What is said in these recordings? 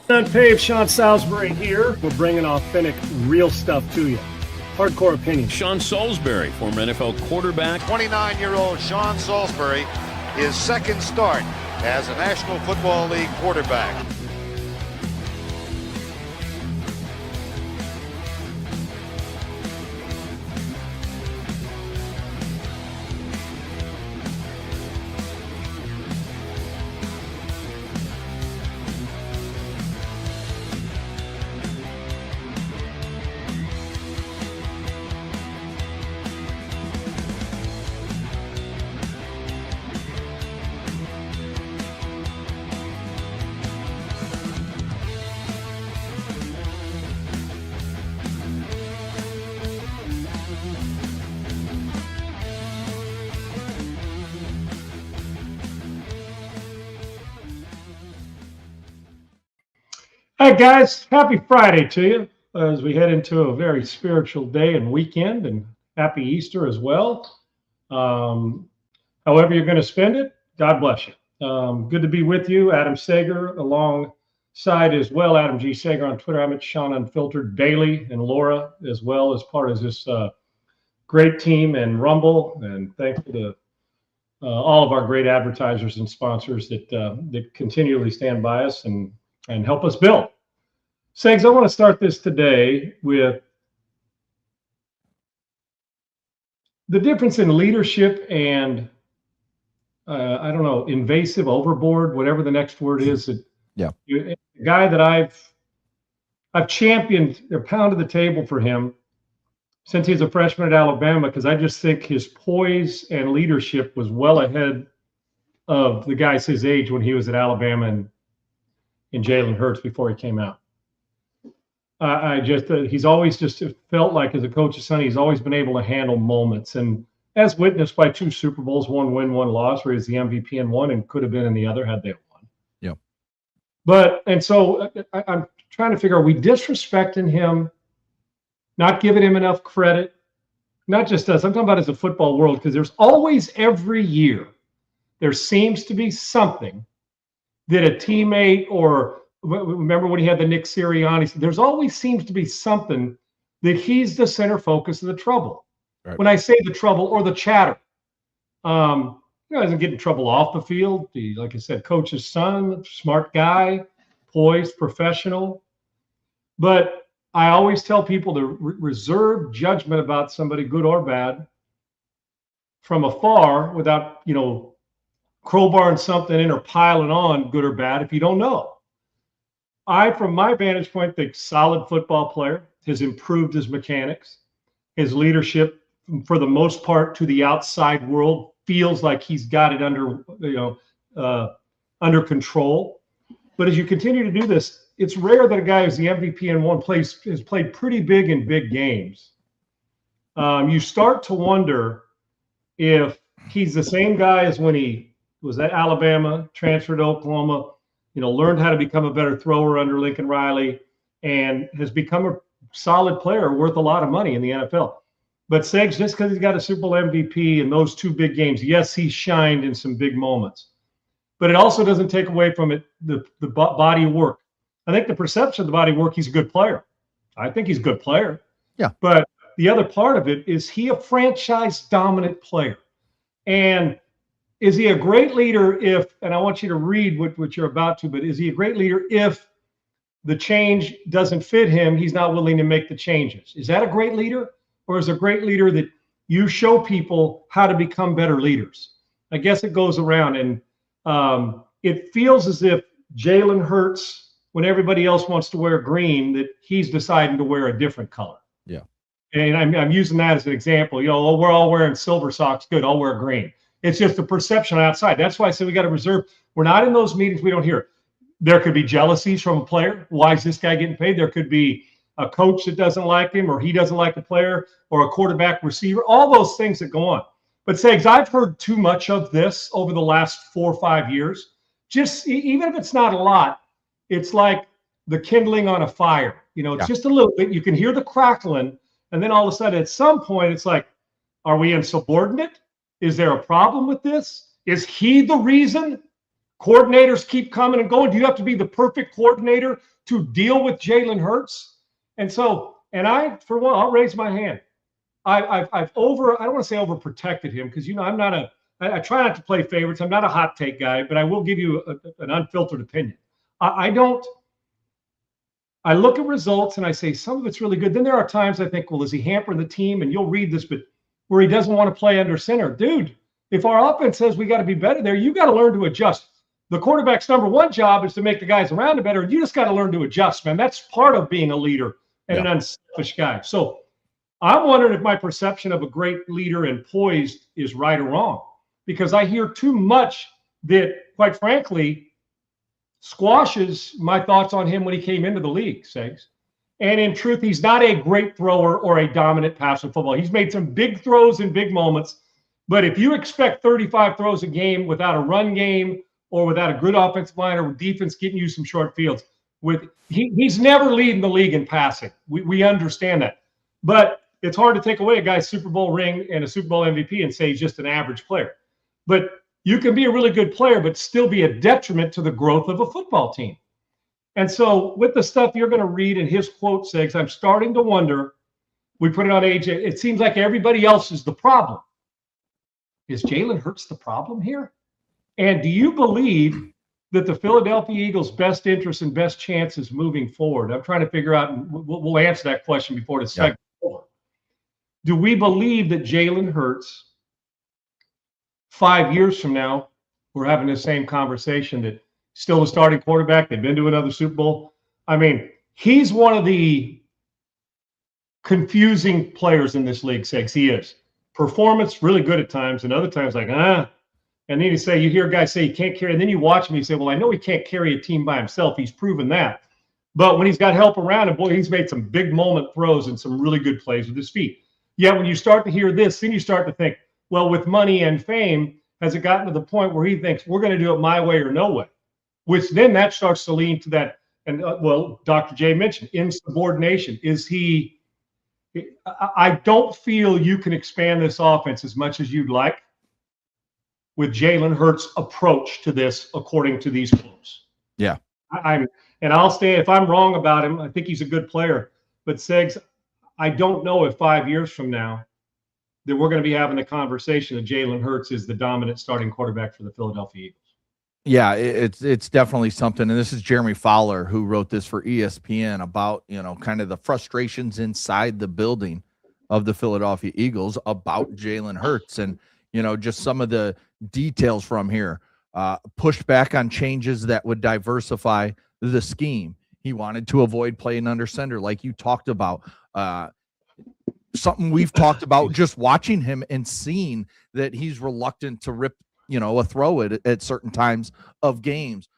UNPAVED, Sean Salisbury here. We're bringing authentic, real stuff to you. Hardcore opinions. Sean Salisbury, former NFL quarterback. 29-year-old Sean Salisbury, his second start as a National Football League quarterback. Hi, guys. Happy Friday to you as we head into a very spiritual day and weekend, and happy Easter as well. However you're going to spend it, God bless you. Good to be with you. Adam Sager alongside as well. Adam G. Sager on Twitter. I'm at Sean Unfiltered Daily, and Laura as well as part of this great team and Rumble. And thankful to all of our great advertisers and sponsors that continually stand by us and help us build. Segs, I want to start this today with the difference in leadership and I don't know, invasive, overboard, whatever the next word is. The guy that I've championed or pounded the table for him since he's a freshman at Alabama, because I just think his poise and leadership was well ahead of the guys his age when he was at Alabama and Jalen Hurts before he came out. He's always just felt like, as a coach's son, he's always been able to handle moments, and as witnessed by 2 Super Bowls, 1 win, 1 loss, where he's the MVP in one and could have been in the other had they won. Yeah. And so I'm trying to figure, are we disrespecting him, not giving him enough credit? Not just us. I'm talking about as a football world, because there's always, every year, there seems to be something that a teammate, or remember when he had the Nick Sirianni, there's always seems to be something that he's the center focus of the trouble. Right. When I say the trouble or the chatter, doesn't get in trouble off the field. Like I said, coach's son, smart guy, poised, professional. But I always tell people to reserve judgment about somebody, good or bad, from afar, without, crowbarring something in or piling on, good or bad, if you don't know. I, from my vantage point, think solid football player, has improved his mechanics, his leadership, for the most part, to the outside world, feels like he's got it under control. But as you continue to do this, it's rare that a guy who's the MVP in one place has played pretty big in big games. You start to wonder if he's the same guy as when he was at Alabama, transferred to Oklahoma, learned how to become a better thrower under Lincoln Riley, and has become a solid player worth a lot of money in the NFL. But Segs, just because he's got a Super Bowl MVP in those 2 big games, yes, he shined in some big moments. But it also doesn't take away from it the body of work. I think the perception of the body of work, he's a good player. I think he's a good player. Yeah. But the other part of it is, he a franchise-dominant player. And is he a great leader if, and I want you to read what you're about to, but is he a great leader if the change doesn't fit him, he's not willing to make the changes? Is that a great leader? Or is a great leader that you show people how to become better leaders? I guess it goes around, and it feels as if Jalen Hurts, when everybody else wants to wear green, that he's deciding to wear a different color. Yeah. And I'm using that as an example. We're all wearing silver socks. Good, I'll wear green. It's just the perception outside. That's why I say we got to reserve. We're not in those meetings. We don't hear it. There could be jealousies from a player. Why is this guy getting paid? There could be a coach that doesn't like him, or he doesn't like the player, or a quarterback, receiver, all those things that go on. But Segs, I've heard too much of this over the last 4 or 5 years. Just even if it's not a lot, it's like the kindling on a fire. It's just a little bit. You can hear the crackling, and then all of a sudden, at some point, it's like, are we insubordinate? Is there a problem with this? Is he the reason coordinators keep coming and going? Do you have to be the perfect coordinator to deal with Jalen Hurts? And so, and I, for one, I'll raise my hand. I don't want to say overprotected him because, I try not to play favorites. I'm not a hot take guy, but I will give you an unfiltered opinion. I look at results and I say some of it's really good. Then there are times I think, well, is he hampering the team? And you'll read this, but where he doesn't want to play under center. Dude, if our offense says we got to be better there, you got to learn to adjust. The quarterback's number one job is to make the guys around him better. And you just got to learn to adjust, man. That's part of being a leader and an unselfish guy. So I'm wondering if my perception of a great leader and poised is right or wrong, because I hear too much that, quite frankly, squashes my thoughts on him when he came into the league, Segs. And in truth, he's not a great thrower or a dominant passer in football. He's made some big throws in big moments. But if you expect 35 throws a game without a run game or without a good offensive line or defense getting you some short fields, he's never leading the league in passing. We understand that. But it's hard to take away a guy's Super Bowl ring and a Super Bowl MVP and say he's just an average player. But you can be a really good player, but still be a detriment to the growth of a football team. And so with the stuff you're going to read in his quote, Segs, I'm starting to wonder, we put it on AJ, it seems like everybody else is the problem. Is Jalen Hurts the problem here? And do you believe that the Philadelphia Eagles' best interest and best chances moving forward? I'm trying to figure out, and we'll answer that question before the segment over. Do we believe that Jalen Hurts, 5 years from now, we're having the same conversation, that still the starting quarterback, they've been to another Super Bowl? I mean, he's one of the confusing players in this league, Segs. He is. Performance, really good at times, and other times like, And then you hear guys say he can't carry, and then you watch him, you say, well, I know he can't carry a team by himself. He's proven that. But when he's got help around him, boy, he's made some big moment throws and some really good plays with his feet. Yet when you start to hear this, then you start to think, well, with money and fame, has it gotten to the point where he thinks we're going to do it my way or no way? Which then that starts to lean to that. And Dr. J mentioned insubordination. Is he? I don't feel you can expand this offense as much as you'd like with Jalen Hurts' approach to this, according to these quotes. Yeah. I'll stand, if I'm wrong about him, I think he's a good player. But Segs, I don't know if 5 years from now that we're going to be having the conversation that Jalen Hurts is the dominant starting quarterback for the Philadelphia Eagles. Yeah, it's definitely something. And this is Jeremy Fowler who wrote this for ESPN about, kind of the frustrations inside the building of the Philadelphia Eagles about Jalen Hurts and, just some of the details from here. Pushed back on changes that would diversify the scheme. He wanted to avoid playing under center, like you talked about. Something we've talked about just watching him and seeing that he's reluctant to rip, a throw at certain times of games,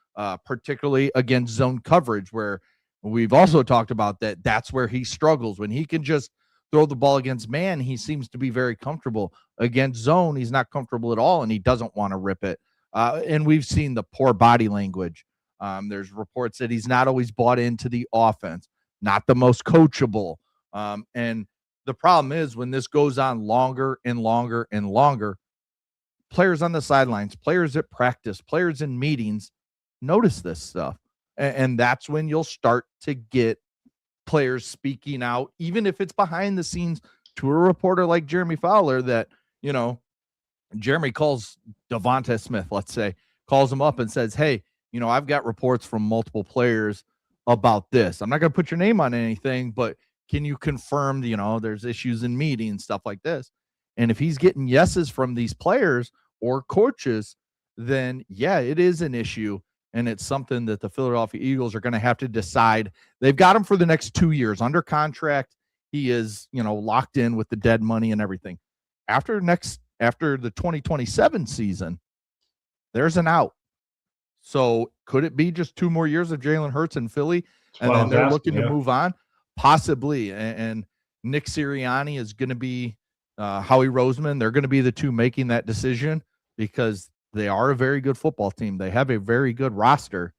particularly against zone coverage, where we've also talked about that's where he struggles. When he can just throw the ball against man, he seems to be very comfortable. Against zone, he's not comfortable at all, and he doesn't want to rip it. And we've seen the poor body language. There's reports that he's not always bought into the offense, not the most coachable. And the problem is when this goes on longer and longer and longer, players on the sidelines, players at practice, players in meetings notice this stuff. And that's when you'll start to get players speaking out, even if it's behind the scenes to a reporter like Jeremy Fowler that, Jeremy calls Devonta Smith, let's say, calls him up and says, hey, I've got reports from multiple players about this. I'm not going to put your name on anything, but can you confirm, there's issues in meetings, stuff like this. And if he's getting yeses from these players or coaches, then yeah, it is an issue. And it's something that the Philadelphia Eagles are going to have to decide. They've got him for the next 2 years under contract. He is, locked in with the dead money and everything. After the 2027 season, there's an out. So could it be just 2 more years of Jalen Hurts in Philly and then they're looking to move on? Possibly. And Nick Sirianni is going to be Howie Roseman. They're going to be the two making that decision because they are a very good football team. They have a very good roster.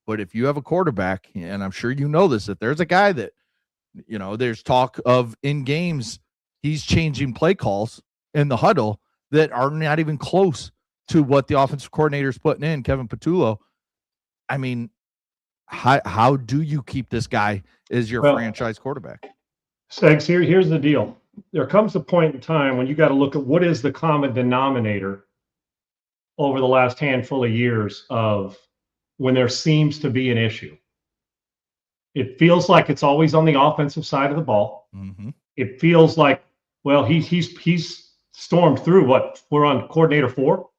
But if you have a quarterback, and I'm sure you know this, if there's a guy that, there's talk of in games, he's changing play calls in the huddle that are not even close to what the offensive coordinator is putting in, Kevin Patullo. I mean, how do you keep this guy as your franchise quarterback? Segs, here's the deal. There comes a point in time when you got to look at what is the common denominator over the last handful of years of when there seems to be an issue. It feels like it's always on the offensive side of the ball. Mm-hmm. It feels like, well, he's stormed through what? We're on coordinator 4.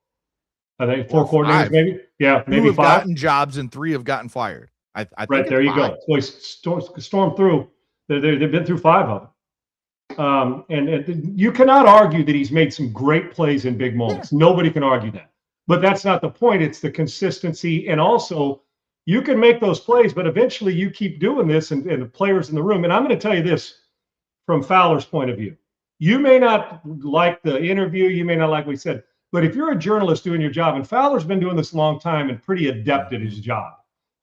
I think 4 coordinators, 5. Maybe. Yeah, maybe 2 have 5. gotten jobs and 3 have gotten fired. I think right there, 5. You go. So he's stormed through. They've been through 5 of them. And you cannot argue that he's made some great plays in big moments. Yeah. Nobody can argue that. But that's not the point. It's the consistency. And also, you can make those plays, but eventually you keep doing this and the players in the room. And I'm going to tell you this from Fowler's point of view. You may not like the interview. You may not like what he said. But if you're a journalist doing your job, and Fowler's been doing this a long time and pretty adept at his job,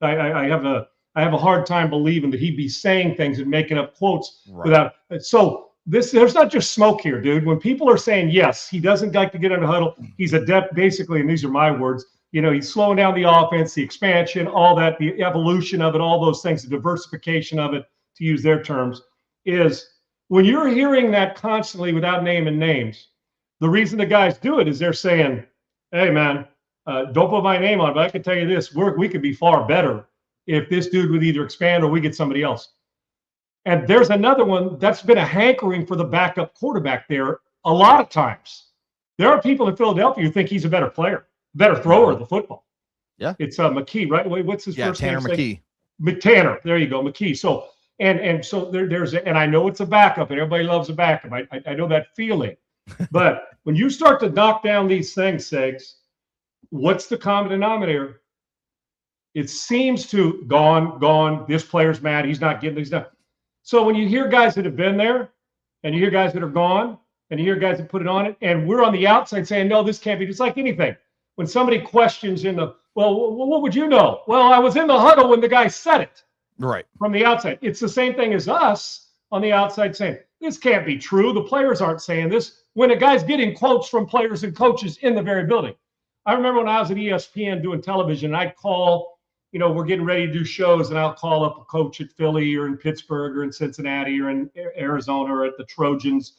I have a hard time believing that he'd be saying things and making up quotes without. So there's not just smoke here, dude. When people are saying yes, he doesn't like to get in a huddle. He's adept, basically, and these are my words. He's slowing down the offense, the expansion, all that, the evolution of it, all those things, the diversification of it, to use their terms, is when you're hearing that constantly without naming names. The reason the guys do it is they're saying, "Hey, man, don't put my name on it, but I can tell you this: we could be far better if this dude would either expand or we get somebody else." And there's another one that's been a hankering for the backup quarterback there a lot of times. There are people in Philadelphia who think he's a better player, better thrower of the football. Yeah, it's McKee, right? Wait, what's his first name? Tanner McKee. Tanner, there you go, McKee. So and so there's and I know it's a backup, and everybody loves a backup. I know that feeling. But when you start to knock down these things, Segs, what's the common denominator? It seems to gone. This player's mad. He's not. So when you hear guys that have been there, and you hear guys that are gone, and you hear guys that put it on it, and we're on the outside saying, no, this can't be. It's like anything. When somebody questions what would you know? Well, I was in the huddle when the guy said it. Right. From the outside. It's the same thing as us on the outside saying, this can't be true. The players aren't saying this. When a guy's getting quotes from players and coaches in the very building. I remember when I was at ESPN doing television, I'd call, we're getting ready to do shows, and I'll call up a coach at Philly or in Pittsburgh or in Cincinnati or in Arizona or at the Trojans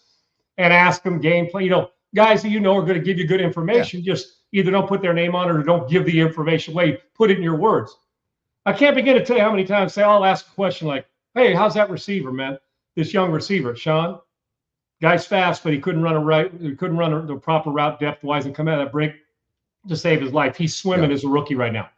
and ask them gameplay. Guys that are going to give you good information, just either don't put their name on it or don't give the information away. Put it in your words. I can't begin to tell you how many times I'll ask a question like, hey, how's that receiver, man? This young receiver, Sean? Guy's fast, but he couldn't run the proper route depth-wise and come out of that break to save his life. He's swimming as a rookie right now.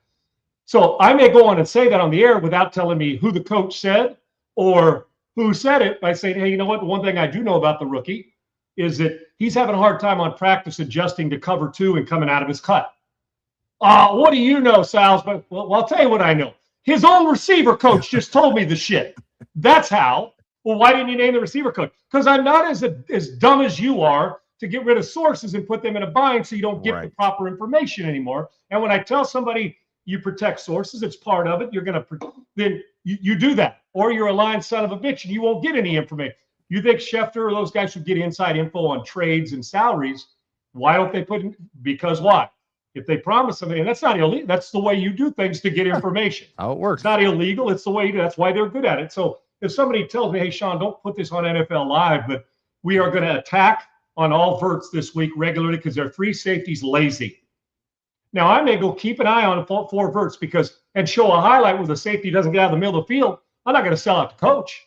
So I may go on and say that on the air without telling me who the coach said or who said it by saying, hey, you know what? The one thing I do know about the rookie is that he's having a hard time on practice adjusting to cover 2 and coming out of his cut. What do you know, Sals? But well, I'll tell you what I know. His own receiver coach just told me the shit. That's how. Well, why didn't you name the receiver coach? Because I'm not as dumb as you are to get rid of sources and put them in a bind so you don't get the proper information anymore. And when I tell somebody you protect sources, it's part of it. You're going to then you do that, or you're a lying son of a bitch and you won't get any information. You think Schefter or those guys should get inside info on trades and salaries? Why don't they put in? Because why? If they promise something, and that's not illegal. That's the way you do things to get information. How it works. It's not illegal. It's the way you do. That's why they're good at it. So if somebody tells me, hey, Sean, don't put this on NFL Live, but we are going to attack on all verts this week regularly because their 3 safeties lazy. Now, I may go keep an eye on 4 verts and show a highlight where the safety doesn't get out of the middle of the field. I'm not going to sell out the coach.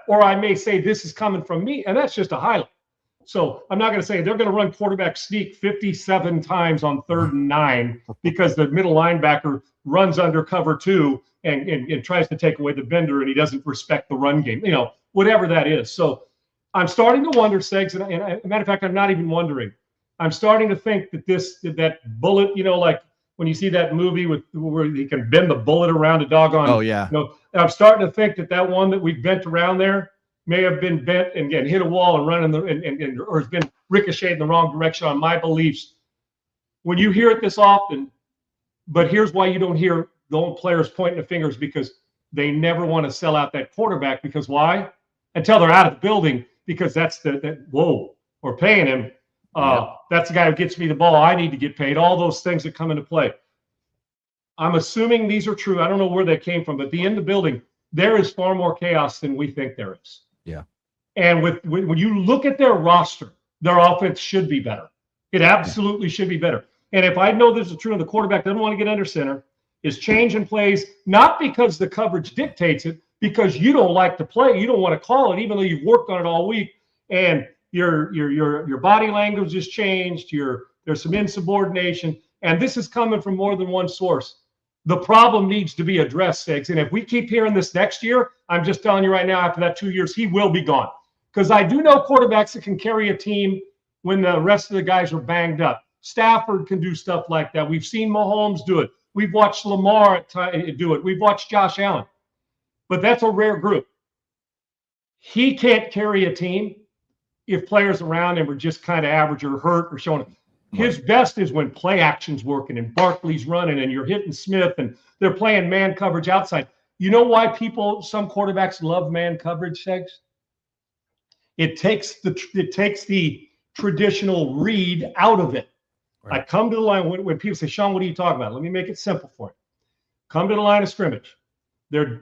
Or I may say this is coming from me, and that's just a highlight. So I'm not going to say they're going to run quarterback sneak 57 times on 3rd and 9 because the middle linebacker runs under cover 2 and tries to take away the bender and he doesn't respect the run game, whatever that is. So I'm starting to wonder, Segs, and as a matter of fact, I'm not even wondering. I'm starting to think that that bullet, like when you see that movie where he can bend the bullet around a doggone. Oh, yeah. I'm starting to think that one that we bent around there may have been bent and hit a wall and run or has been ricocheted in the wrong direction on my beliefs. When you hear it this often, but here's why you don't hear the old players pointing the fingers, because they never want to sell out that quarterback. Because why? Until they're out of the building, because that's whoa, we're paying him. That's the guy who gets me the ball. I need to get paid. All those things that come into play. I'm assuming these are true. I don't know where they came from, but in the building, there is far more chaos than we think there is. Yeah. And when you look at their roster, their offense should be better. It absolutely should be better. And if I know this is true, and the quarterback doesn't want to get under center, is changing plays, not because the coverage dictates it, because you don't like to play. You don't want to call it, even though you've worked on it all week. And your body language has changed. There's some insubordination. And this is coming from more than one source. The problem needs to be addressed, Siggs. And if we keep hearing this next year, I'm just telling you right now, after that 2 years, he will be gone. Because I do know quarterbacks that can carry a team when the rest of the guys are banged up. Stafford can do stuff like that. We've seen Mahomes do it. We've watched Lamar do it. We've watched Josh Allen. But that's a rare group. He can't carry a team if players around him are just kind of average or hurt or showing. His best is when play action's working and Barkley's running and you're hitting Smith and they're playing man coverage outside. You know why some quarterbacks love man coverage, Segs? It takes the traditional read out of it. Right. I come to the line when people say, Sean, what are you talking about? Let me make it simple for you. Come to the line of scrimmage. They're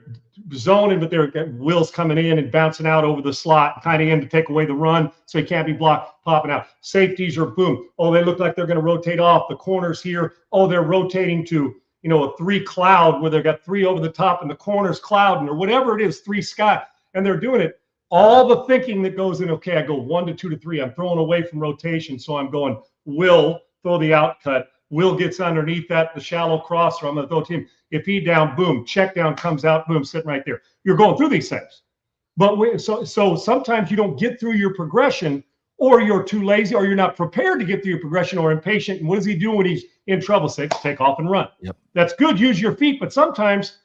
zoning, but they're Will's coming in and bouncing out over the slot, kind of in to take away the run so he can't be blocked, popping out. Safeties are boom. Oh, they look like they're going to rotate off. The corners here. Oh, they're rotating to, a 3 cloud where they've got 3 over the top and the corners clouding or whatever it is, 3 sky. And they're doing it. All the thinking that goes in, okay, I go 1 to 2 to 3. I'm throwing away from rotation. So I'm going, Will, throw the out cut. Will gets underneath that, the shallow crosser. I'm going to throw to him. If he down, boom, check down comes out, boom, sitting right there. You're going through these things. But so sometimes you don't get through your progression, or you're too lazy, or you're not prepared to get through your progression, or impatient. And what does he do when he's in trouble? Take off and run. Yep. That's good. Use your feet. But sometimes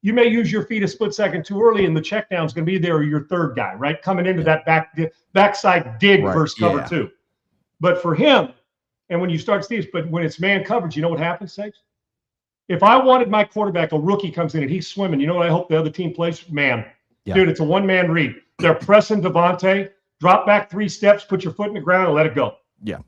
you may use your feet a split second too early, and the check down is going to be there, or your third guy, right? Coming into that backside dig versus cover 2. But for him, and when you start to see this, but when it's man coverage, you know what happens, Segs? If I wanted my quarterback, a rookie comes in and he's swimming, you know what I hope the other team plays? Man. Yeah. Dude, it's a one-man read. They're pressing Devontae, drop back 3 steps, put your foot in the ground, and let it go. Yeah.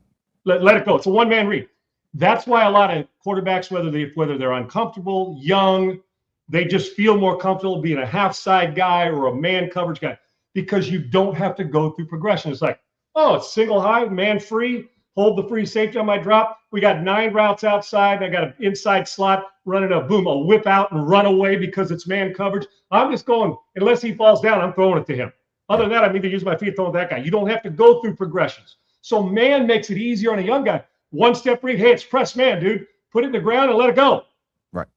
Let it go. It's a one-man read. That's why a lot of quarterbacks, whether they're uncomfortable, young, they just feel more comfortable being a half-side guy or a man coverage guy because you don't have to go through progression. It's like, oh, it's single high, man free. Hold the free safety on my drop. We got 9 routes outside. I got an inside slot running a whip out and run away because it's man coverage. I'm just going, unless he falls down, I'm throwing it to him. Other than that, I'm either using my feet throwing that guy. You don't have to go through progressions. So man makes it easier on a young guy. 1-step read. Hey, it's press man, dude. Put it in the ground and let it go. Right.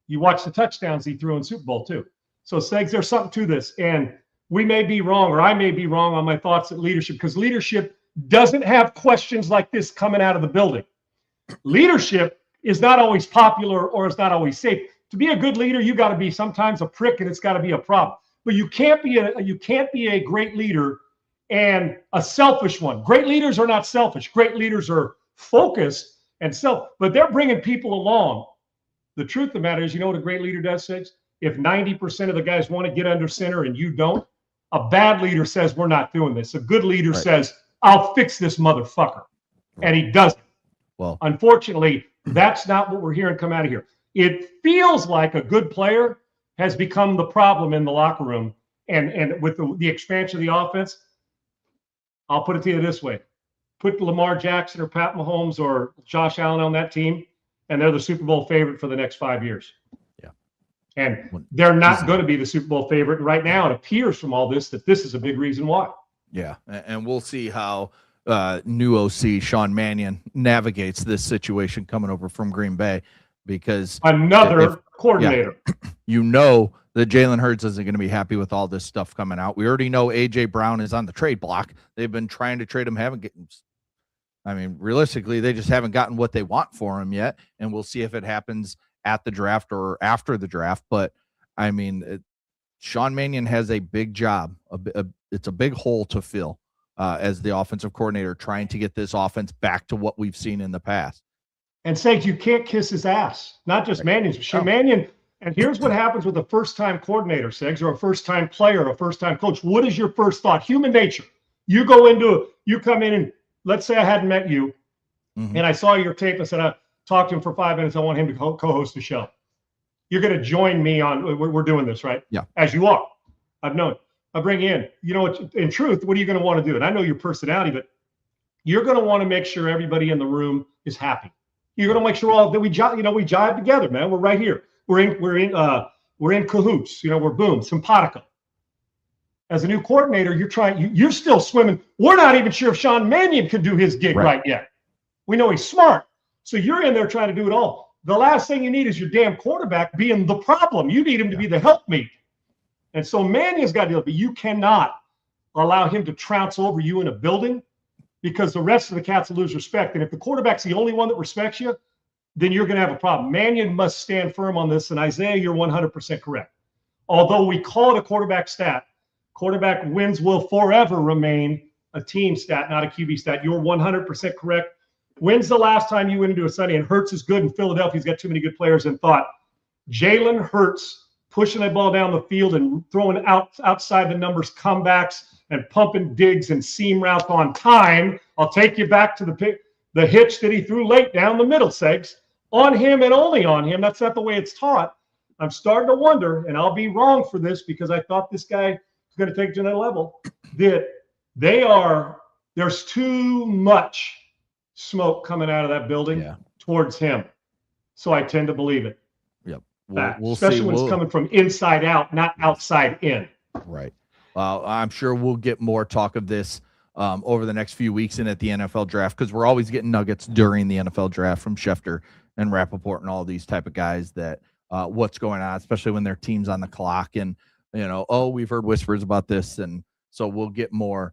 You watch the touchdowns he threw in Super Bowl too. So Segs, there's something to this. And we may be wrong, or I may be wrong on my thoughts at leadership, because leadership doesn't have questions like this coming out of the building. Leadership is not always popular or it's not always safe. To be a good leader, you got to be sometimes a prick and it's got to be a problem. But you can't be a great leader and a selfish one. Great leaders are not selfish. Great leaders are focused and but they're bringing people along. The truth of the matter is, you know what a great leader does, Six? If 90% of the guys want to get under center and you don't, a bad leader says, we're not doing this. A good leader says, I'll fix this motherfucker. And he doesn't. Well, unfortunately, that's not what we're hearing come out of here. It feels like a good player has become the problem in the locker room. And with the expansion of the offense, I'll put it to you this way. Put Lamar Jackson or Pat Mahomes or Josh Allen on that team, and they're the Super Bowl favorite for the next 5 years. Yeah. And they're not going to be the Super Bowl favorite. And right now, it appears from all this that this is a big reason why. Yeah, and we'll see how new OC Sean Mannion navigates this situation coming over from Green Bay, because another coordinator. Yeah, you know that Jalen Hurts isn't going to be happy with all this stuff coming out. We already know A.J. Brown is on the trade block. They've been trying to trade him, realistically, they just haven't gotten what they want for him yet, and we'll see if it happens at the draft or after the draft. But, Sean Mannion has a big job. It's a big hole to fill as the offensive coordinator, trying to get this offense back to what we've seen in the past. And Sage, you can't kiss his ass. Not just Mannion. Mannion. And here's what happens with a first-time coordinator, Segs, or a first-time player, a first-time coach. What is your first thought? Human nature. You come in and let's say I hadn't met you Mhm. and I saw your tape and said, I talked to him for 5 minutes. I want him to co-host the show. You're going to join me on, we're doing this, right? Yeah. As you are. I've known. I bring you in. You know, in truth, what are you going to want to do? And I know your personality, but you're going to want to make sure everybody in the room is happy. You're going to make sure that we jive together, man. We're right here. We're in cahoots. We're boom, simpatico. As a new coordinator, you're still swimming. We're not even sure if Sean Mannion could do his gig right yet. We know he's smart. So you're in there trying to do it all. The last thing you need is your damn quarterback being the problem. You need him to be the helpmeet. And so Mannion's got to do it, but you cannot allow him to trounce over you in a building, because the rest of the cats will lose respect. And if the quarterback's the only one that respects you, then you're going to have a problem. Mannion must stand firm on this. And Isaiah, you're 100% correct. Although we call it a quarterback stat, quarterback wins will forever remain a team stat, not a QB stat. You're 100% correct. When's the last time you went into a Sunday and Hurts is good and Philadelphia's got too many good players and thought Jalen Hurts pushing that ball down the field and throwing outside the numbers comebacks and pumping digs and seam routes on time? I'll take you back to the hitch that he threw late down the middle, Segs. On him and only on him. That's not the way it's taught. I'm starting to wonder, and I'll be wrong for this because I thought this guy was going to take it to another level, that there's too much smoke coming out of that building towards him. So I tend to believe it. Yep. We'll especially when it's coming from inside out, not outside in. Right. I'm sure we'll get more talk of this over the next few weeks and at the NFL draft, because we're always getting nuggets during the NFL draft from Schefter and Rappaport and all these type of guys that what's going on, especially when their team's on the clock and, we've heard whispers about this. And so we'll get more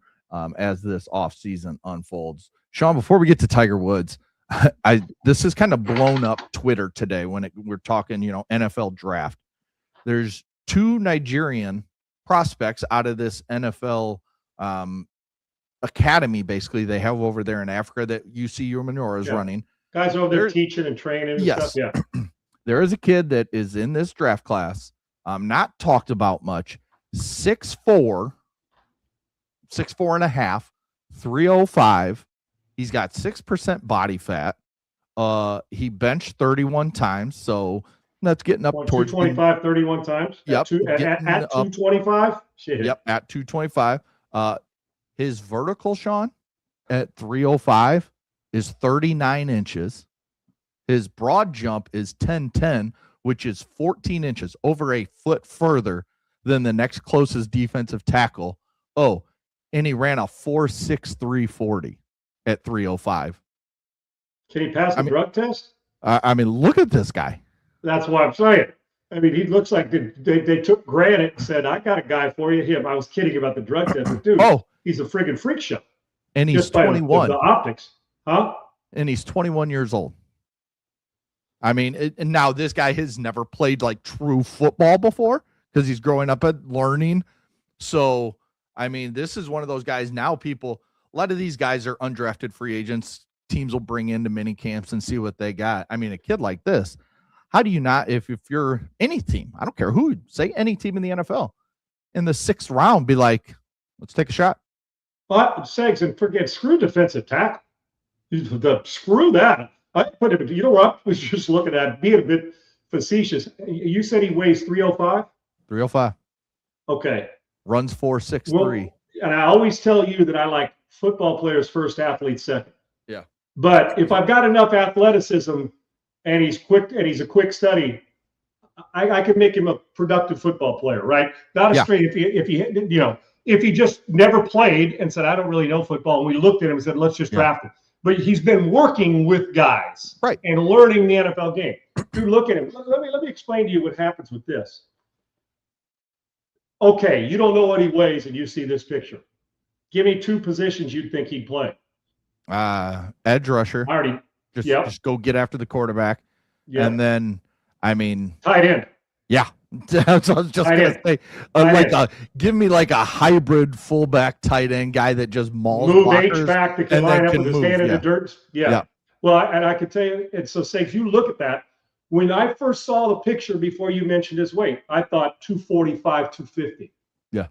as this offseason unfolds. Sean, before we get to Tiger Woods, this has kind of blown up Twitter today when we're talking, NFL draft. There's 2 Nigerian prospects out of this NFL academy, basically, they have over there in Africa that UC Umanora is running. Guys over there teaching and training and stuff. Yeah. There is a kid that is in this draft class, not talked about much, 6'4", 6'4.5", 305. He's got 6% body fat. He benched 31 times, so that's getting up towards 225, 31 times. Yep. At 225. Shit. Yep, at 225. His vertical, Sean, at 305 is 39 inches. His broad jump is 10-10, which is 14 inches, over a foot further than the next closest defensive tackle. Oh, and he ran a 4.63 40 at 305. Can he pass the drug test? Look at this guy. That's what I'm saying. He looks like they took granite and said, I got a guy for you. I was kidding about the drug test, but dude, he's a friggin' freak show. And he's 21. The optics. Huh? And he's 21 years old. And now this guy has never played like true football before because he's growing up and learning. So, this is one of those guys now. A lot of these guys are undrafted free agents. Teams will bring into mini camps and see what they got. A kid like this, how do you not, if you're any team, I don't care who, say any team in the NFL, in the 6th round, be like, let's take a shot. But Segs, and forget, screw defensive tackle. Screw that. I put it, what I was just looking at, being a bit facetious. You said he weighs 305? 305. Okay. Runs 4.63. Well, and I always tell you that I like football players first, athletes second. Yeah. But if I've got enough athleticism and he's quick and he's a quick study, I can make him a productive football player, right? Not a straight if he just never played and said, I don't really know football, and we looked at him and said, let's just draft him. But he's been working with guys and learning the NFL game. Dude, look at him. Let me explain to you what happens with this. Okay, you don't know what he weighs and you see this picture. Give me 2 positions you'd think he'd play. Edge rusher. Just go get after the quarterback. Yeah. And then, tight end. Yeah. That's what I was just going to say. Give me like a hybrid fullback tight end guy that just mauls blockers. H-back that can line up with his hand in the dirt. Yeah. Well, and I could tell you, and so say if you look at that, when I first saw the picture before you mentioned his weight, I thought 245, 250. Yeah.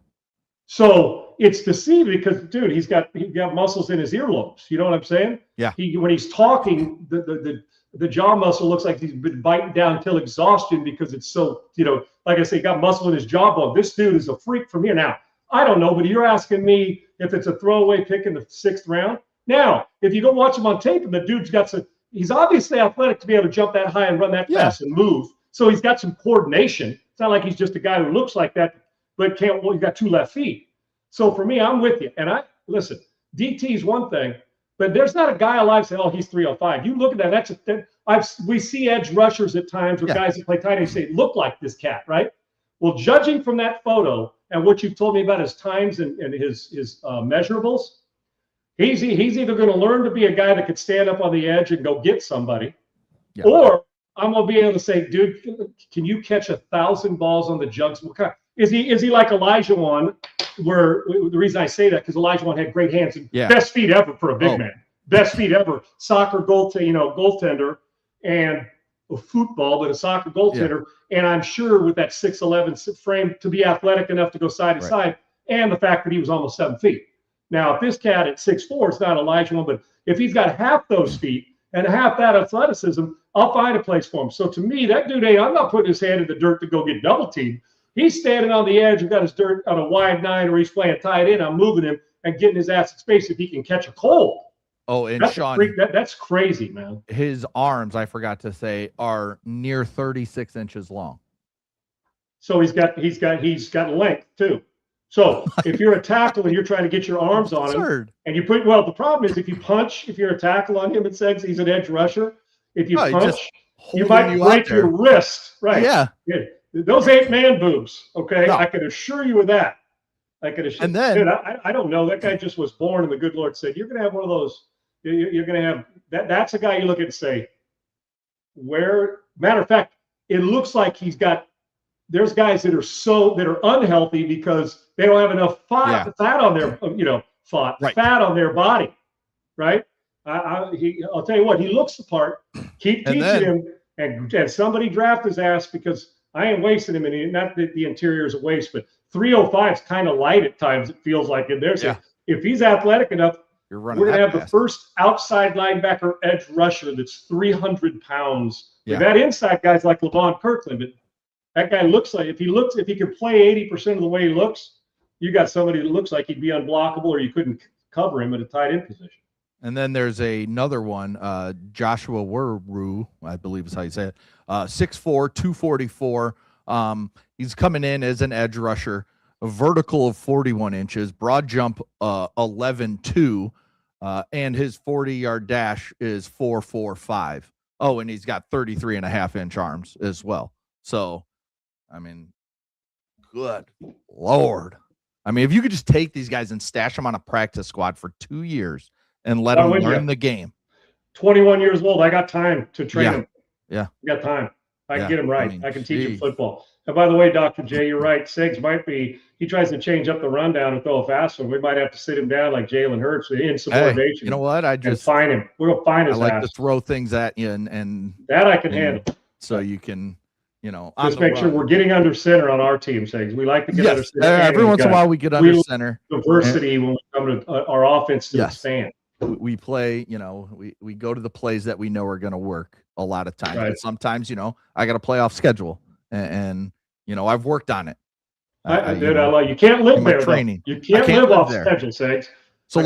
So it's deceiving because, dude, he's got muscles in his earlobes. You know what I'm saying? Yeah. When he's talking, the jaw muscle looks like he's been biting down till exhaustion because it's so, like I say, got muscle in his jawbone. This dude is a freak from here. Now, I don't know, but you're asking me if it's a throwaway pick in the 6th round. Now, if you go watch him on tape, and the dude's got he's obviously athletic to be able to jump that high and run that fast and move. So he's got some coordination. It's not like he's just a guy who looks like that, but he's got 2 left feet. So for me, I'm with you. And listen, DT is one thing, but there's not a guy alive saying, oh, he's 305. You look at that. We see edge rushers at times with guys that play tight end say, look like this cat, right? Well, judging from that photo and what you've told me about his times and his measurables, he's either going to learn to be a guy that could stand up on the edge and go get somebody, or I'm going to be able to say, dude, can you catch 1,000 balls on the jugs? What kind? Is he like Elijah Wan? Where the reason I say that because Elijah Wan had great hands and best feet ever for a big man, best feet ever, soccer goaltender and a football, but a soccer goaltender. And I'm sure with that 6'11" frame to be athletic enough to go side to side, and the fact that he was almost 7 feet. Now, if this cat at 6'4" is not Elijah Wan, but if he's got half those feet and half that athleticism, I'll find a place for him. So to me, that dude, I'm not putting his hand in the dirt to go get double teamed. He's standing on the edge and got his dirt on a wide 9, or he's playing tight end. I'm moving him and getting his ass in space if he can catch a cold. Oh, and that's Sean, that's crazy, man. His arms, I forgot to say, are near 36 inches long. So he's got length too. So if you're a tackle and you're trying to get your arms on him, and you the problem is if you punch, if you're a tackle on him, it says he's an edge rusher. If you punch, you might break your wrist. Right. Yeah. Those ain't man boobs. Okay. No. I can assure you of that. And then, dude, I don't know. That guy just was born, and the good Lord said, you're going to have one of those. You're going to have that. That's a guy you look at and say, matter of fact, it looks like there's guys that are unhealthy because they don't have enough fat on their, fat on their body. Right. I'll tell you what, he looks the part. Keep teaching him and somebody draft his ass because I ain't wasting him. And not that the interior is a waste, but 305 is kind of light at times. It feels like it. If he's athletic enough, we're going to have the first outside linebacker edge rusher that's 300 pounds. We've had inside guys like Levon Kirkland, but that guy looks like if he could play 80% of the way he looks, you got somebody that looks like he'd be unblockable or you couldn't cover him at a tight end position. And then there's another one, Joshua Werru, I believe is how you say it, 6'4", 244. He's coming in as an edge rusher, a vertical of 41 inches, broad jump 11.2, and his 40-yard dash is 4.45. Oh, and he's got 33.5-inch arms as well. So, I mean, good Lord. I mean, if you could just take these guys and stash them on a practice squad for 2 years and let them learn the game. 21 years old. I got time to train them. Yeah. I got time. I can get him right. I can teach him football. And by the way, Dr. J, you're right. Siggs he tries to change up the rundown and throw a fast one. We might have to sit him down like Jalen Hurts in subordination. You know what? Find him. We're going to find his ass. I like to throw things at you and that I can handle. So you can, just make sure we're getting under center on our team, Siggs. We like to get under center. Every once in a while we get under center. Diversity when we come to our offense to expand. We play, we go to the plays that we know are going to work a lot of times. Right. But sometimes, I got a playoff schedule and I've worked on it. You can't live there. Training. You can't live off schedule, Siggs. So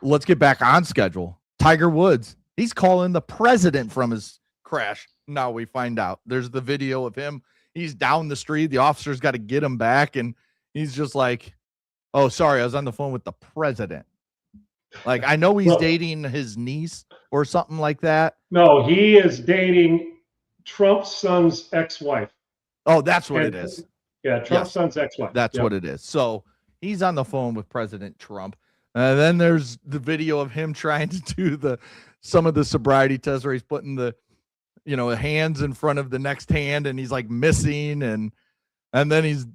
let's get back on schedule. Tiger Woods, he's calling the president from his crash. Now we find out there's the video of him. He's down the street. The officer's got to get him back. And he's just like, oh, sorry, I was on the phone with the president. Like, I know he's dating his niece or something like that. No, he is dating Trump's son's ex-wife. Oh, that's what it is. Yeah, Trump's son's ex-wife. That's what it is. So he's on the phone with President Trump. And then there's the video of him trying to do some of the sobriety tests where he's putting the hands in front of the next hand and he's like missing and then he's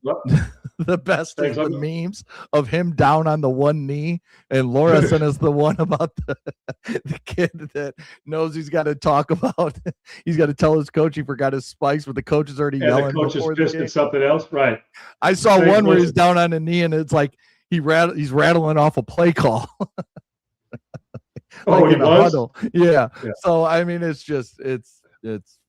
The best is the memes of him down on the one knee, and Laura sent us the one about the kid that knows he's got to talk about. He's got to tell his coach he forgot his spikes, but the coach is already yelling. The coach is pissed at something else, right? I saw one where he's down on a knee, and it's like he's rattling off a play call. Like in a huddle. Yeah. So I mean, it's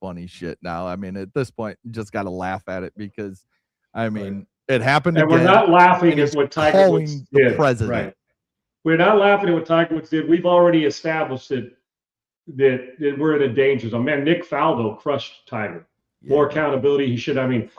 funny shit now. I mean, at this point, you just got to laugh at it because, I mean, it happened. And again, we're not laughing at what Tiger Woods did. The president. Right. We're not laughing at what Tiger Woods did. We've already established that we're in a danger zone. Man, Nick Faldo crushed Tiger. More accountability. He should. I mean,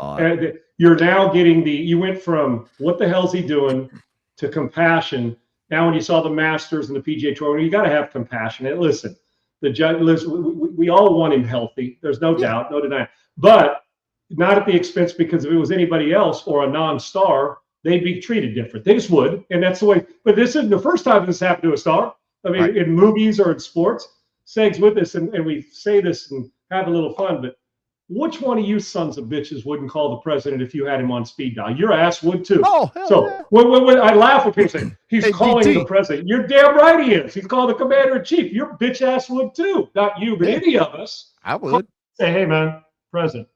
you're now getting you went from what the hell's he doing to compassion. Now, when you saw the Masters and the PGA Tour, you got to have compassion. And listen, the judge. We all want him healthy. There's no doubt, no denying. But not at the expense, because if it was anybody else or a non-star, they'd be treated different. They just would, and that's the way. But this isn't the first time this happened to a star. I mean, in movies or in sports. Seg's with us, and we say this and have a little fun, but which one of you sons of bitches wouldn't call the president if you had him on speed dial? Your ass would too. Oh, hell so yeah. when I laugh when people say he's calling DT. the president, you're damn right he is. He's calling the commander in chief. Your bitch ass would too. Not you, but any of us. I would say, hey man, president,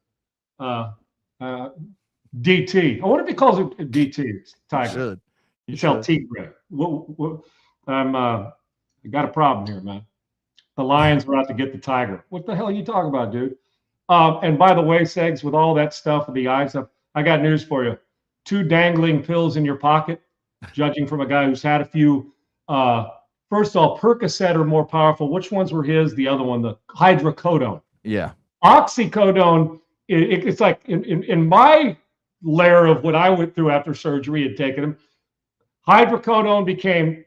DT. I wonder if he calls it DT. Tiger. You tell T-Greg. I got a problem here, man. The Lions are out to get the Tiger. What the hell are you talking about, dude? And by the way, Segs, with all that stuff with the eyes up, I got news for you. 2 dangling pills in your pocket, judging from a guy who's had a few. First of all, Percocet are more powerful. Which ones were his? The other one, the hydrocodone. Yeah. Oxycodone, it's like in my layer of what I went through after surgery had taken him, hydrocodone became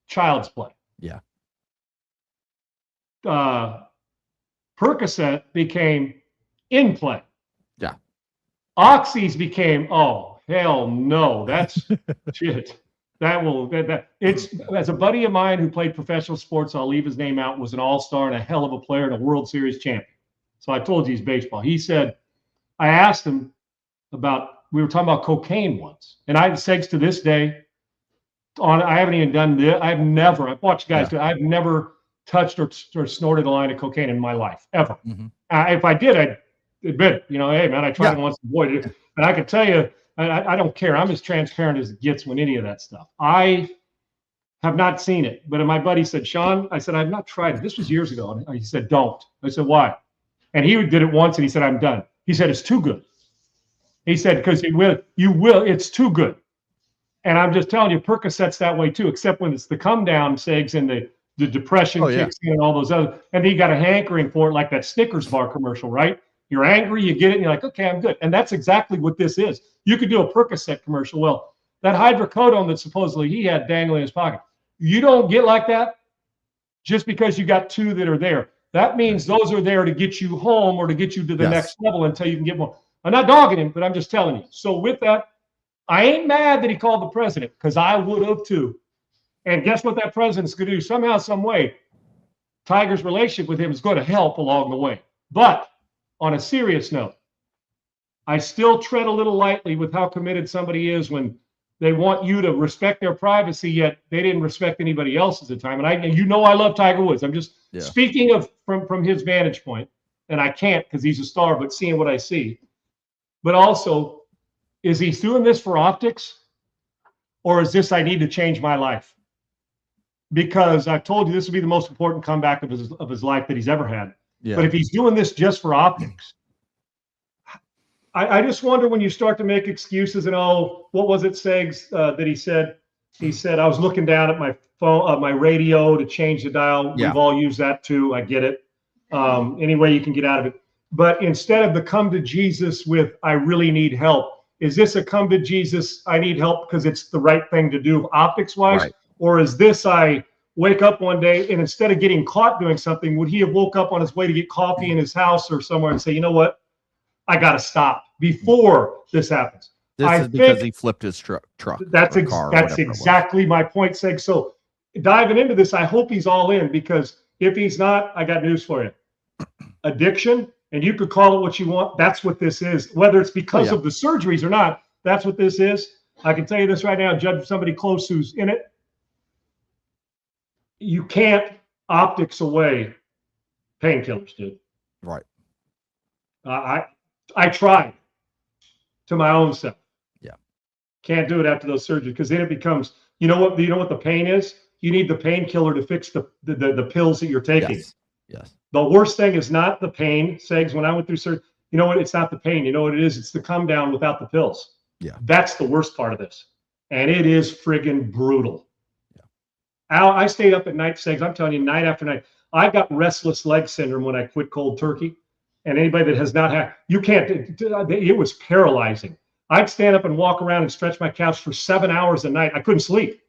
child's play. Yeah. Percocet became in play. Yeah. Oxys became, oh, hell no. That's shit. It's as a buddy of mine who played professional sports, I'll leave his name out, was an all-star and a hell of a player and a World Series champion. So I told you he's baseball. He said, I asked him we were talking about cocaine once. And I Segs to this day, I haven't even done this. I've watched guys do it. I've never touched or snorted a line of cocaine in my life, ever. Mm-hmm. If I did, I'd admit it. You know, hey, man, I tried it once and avoided it. And I can tell you, I don't care. I'm as transparent as it gets when any of that stuff. I have not seen it. But my buddy said, Sean, I said, I've not tried it. This was years ago. And he said, don't. I said, why? And he did it once, and he said, I'm done. He said, it's too good. He said, because it's too good. And I'm just telling you, Percocet's that way too, except when it's the come down, Segs, and the depression kicks in and all those other, and then you got a hankering for it, like that Snickers bar commercial, right? You're angry, you get it, and you're like, okay, I'm good. And that's exactly what this is. You could do a Percocet commercial. Well, that hydrocodone that supposedly he had dangling in his pocket, you don't get like that just because you got 2 that are there. That means those are there to get you home or to get you to the next level until you can get more. I'm not dogging him, but I'm just telling you. So with that, I ain't mad that he called the president, because I would have too. And guess what that president's going to do? Somehow, some way, Tiger's relationship with him is going to help along the way. But on a serious note, I still tread a little lightly with how committed somebody is when they want you to respect their privacy, yet they didn't respect anybody else at the time. And I love Tiger Woods. I'm just speaking of from his vantage point, and I can't because he's a star, but seeing what I see. But also, is he doing this for optics, or is this I need to change my life? Because I've told you this will be the most important comeback of his life that he's ever had. Yeah. But if he's doing this just for optics, I just wonder when you start to make excuses and what was it, Segs, that he said? He said, I was looking down at my phone, my radio to change the dial. Yeah. We've all used that too. I get it. Any way you can get out of it. But instead of the come to Jesus with, I really need help, is this a come to Jesus, I need help because it's the right thing to do optics wise? Right. Or is this I wake up one day and instead of getting caught doing something, would he have woke up on his way to get coffee in his house or somewhere and say, you know what, I got to stop before this happens? This is because he flipped his truck. That's exactly my point, Seg. So diving into this, I hope he's all in, because if he's not, I got news for you. Addiction, and you could call it what you want. That's what this is. Whether it's because of the surgeries or not, that's what this is. I can tell you this right now, judge somebody close who's in it. You can't optics away painkillers, dude. Right. I tried to my own self. Yeah. Can't do it after those surgeries because then it becomes, you know what the pain is? You need the painkiller to fix the pills that you're taking. Yes. The worst thing is not the pain, Segs. When I went through surgery, you know what? It's not the pain. You know what it is? It's the come down without the pills. Yeah. That's the worst part of this. And it is friggin' brutal. Yeah. Al, I stayed up at night, Segs. I'm telling you, night after night. I got restless leg syndrome when I quit cold turkey. And anybody that has not had, you can't, it was paralyzing. I'd stand up and walk around and stretch my couch for 7 hours a night. I couldn't sleep.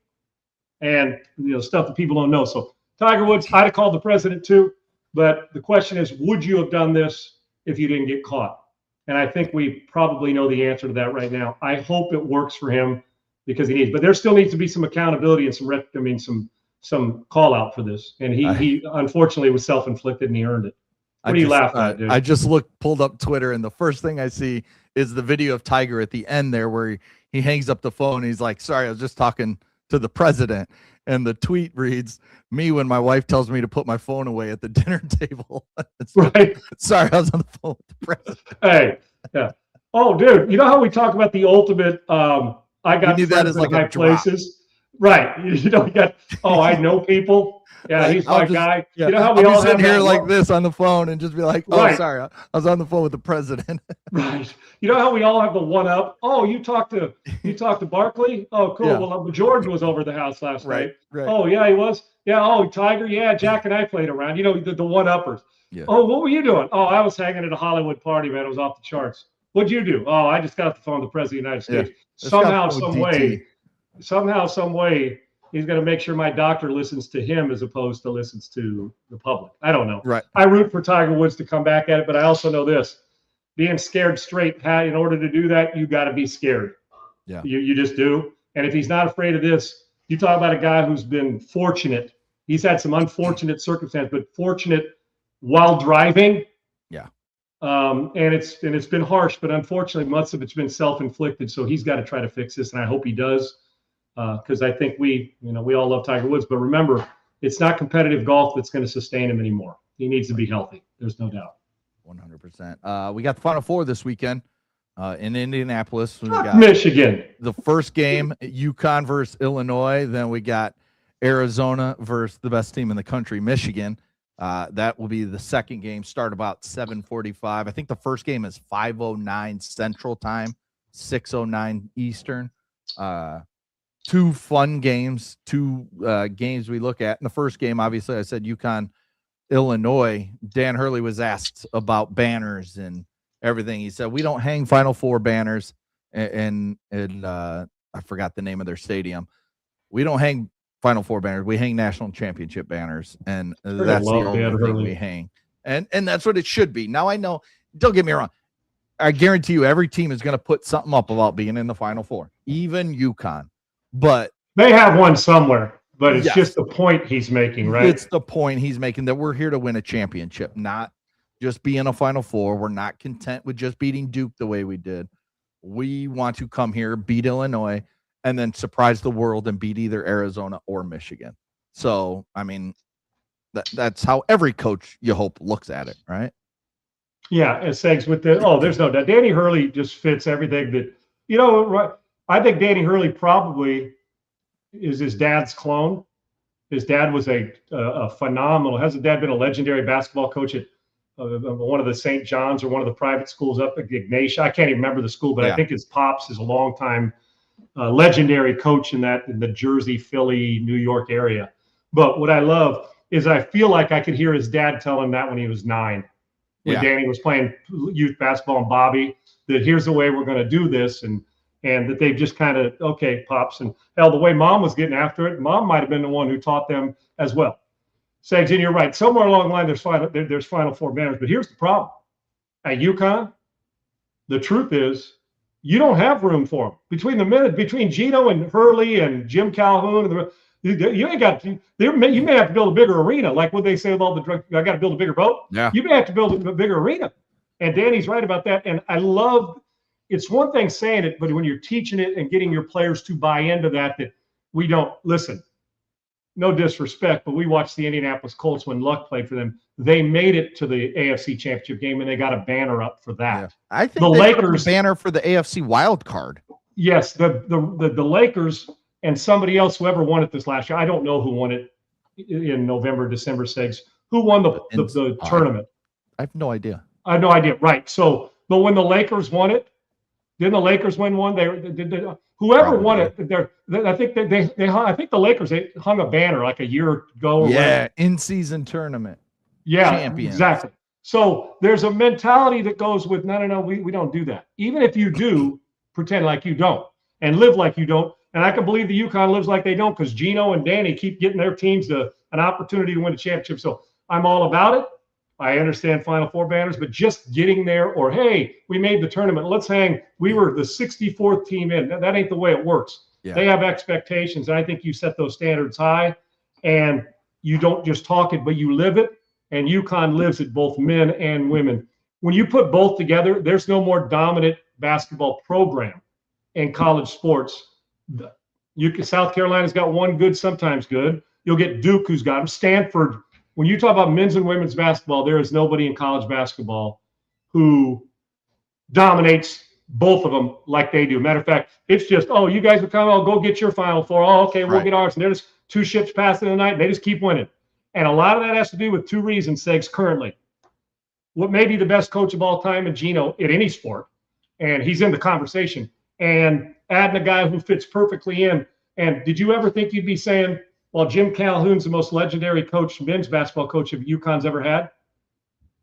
And, stuff that people don't know. So Tiger Woods, I'd have called the president too. But the question is, would you have done this if you didn't get caught? And I think we probably know the answer to that right now. I hope it works for him because he needs, but there still needs to be some accountability and some call out for this. And he unfortunately was self-inflicted and he earned it. What are you laughing at, dude? I just pulled up Twitter, and the first thing I see is the video of Tiger at the end there where he hangs up the phone. And he's like, sorry, I was just talking to the president. And the tweet reads, me when my wife tells me to put my phone away at the dinner table. Right. Sorry, I was on the phone with the president. Hey, yeah. Oh, dude, you know how we talk about the ultimate, I got that as like high places? Right. You got, I know people. Yeah, like, he's my guy. Yeah. You know how we all sit have here like this on the phone and just be like, oh, right. Sorry, I was on the phone with the president. Right. You know how we all have the one up? Oh, you talked to Barkley? Oh, cool. Yeah. Well, George was over the house last night. Right. Oh, yeah, he was. Yeah. Oh, Tiger. Yeah, Jack and I played around. The one uppers. Yeah. Oh, what were you doing? Oh, I was hanging at a Hollywood party, man. It was off the charts. What'd you do? Oh, I just got off the phone with the president of the United States. Yeah. Somehow, some way, he's going to make sure my doctor listens to him as opposed to listens to the public. I don't know. Right. I root for Tiger Woods to come back at it, but I also know this. Being scared straight, Pat, in order to do that, you got to be scared. Yeah. You just do. And if he's not afraid of this, you talk about a guy who's been fortunate. He's had some unfortunate circumstances, but fortunate while driving. Yeah. And it's been harsh, but unfortunately, much of it's been self-inflicted. So he's got to try to fix this, and I hope he does. Because I think we all love Tiger Woods, but remember, it's not competitive golf that's going to sustain him anymore. He needs to be healthy. There's no doubt. 100%. We got the Final Four this weekend in Indianapolis. We got Michigan. The first game, UConn versus Illinois. Then we got Arizona versus the best team in the country, Michigan. That will be the second game. Start about 7:45. I think the first game is 5:09 Central Time, 6:09 Eastern. Two fun games, two games we look at. In the first game, obviously, I said UConn, Illinois. Dan Hurley was asked about banners and everything. He said, we don't hang Final Four banners and I forgot the name of their stadium. We don't hang Final Four banners. We hang national championship banners, and that's the only thing we hang. And that's what it should be. Now, I know, don't get me wrong. I guarantee you every team is going to put something up about being in the Final Four, even UConn. But they have one somewhere, but it's just the point he's making, right? It's the point he's making that we're here to win a championship, not just be in a Final Four. We're not content with just beating Duke the way we did. We want to come here, beat Illinois, and then surprise the world and beat either Arizona or Michigan. So, I mean, that's how every coach, you hope, looks at it, right? Yeah, it says with there's no doubt. Danny Hurley just fits everything that, right. I think Danny Hurley probably is his dad's clone. His dad was a phenomenal. Hasn't dad been a legendary basketball coach at one of the St. John's or one of the private schools up at Ignatia? I can't even remember the school, but I think his pops is a longtime legendary coach in the Jersey, Philly, New York area. But what I love is I feel like I could hear his dad tell him that when he was 9, when Danny was playing youth basketball and Bobby, that here's the way we're going to do this. And that they've just kind of, okay, Pops. And hell, the way Mom was getting after it, Mom might have been the one who taught them as well. Sags, and you're right. Somewhere along the line, there's Final Four banners. But here's the problem. At UConn, the truth is you don't have room for them. Between Gino and Hurley and Jim Calhoun, you ain't got. You may have to build a bigger arena, like what they say with all the drugs. I got to build a bigger boat. Yeah. You may have to build a bigger arena. And Danny's right about that. And I love it's one thing saying it, but when you're teaching it and getting your players to buy into that we don't listen. No disrespect, but we watched the Indianapolis Colts when Luck played for them. They made it to the AFC Championship game, and they got a banner up for that. Yeah. I think the Lakers banner for the AFC wild card. Yes, the Lakers and somebody else, whoever won it this last year. I don't know who won it in November, December 6th. Who won the tournament? I have no idea. I have no idea. Right. So, but when the Lakers won it, didn't the Lakers win one? Whoever won it, I think I think the Lakers hung a banner like a year ago. Yeah, in-season tournament. Yeah, champions. Exactly. So there's a mentality that goes with no, we don't do that. Even if you do, pretend like you don't and live like you don't. And I can believe the UConn lives like they don't because Gino and Danny keep getting their teams an opportunity to win a championship. So I'm all about it. I understand Final Four banners, but just getting there or, hey, we made the tournament. Let's hang. We were the 64th team in. That ain't the way it works. Yeah. They have expectations. And I think you set those standards high and you don't just talk it, but you live it. And UConn lives it, both men and women. When you put both together, there's no more dominant basketball program in college sports. South Carolina's got one good, sometimes good. You'll get Duke, who's got them. Stanford. When you talk about men's and women's basketball, there is nobody in college basketball who dominates both of them like they do. Matter of fact, it's just, you guys will come, go get your Final Four. Okay, we'll get ours. And they're just two ships passing the night, and they just keep winning. And a lot of that has to do with two reasons, Segs, currently. What may be the best coach of all time in Gino at any sport, and he's in the conversation, and adding a guy who fits perfectly in. And did you ever think you'd be saying, well, Jim Calhoun's the most legendary coach, men's basketball coach of UConn's ever had?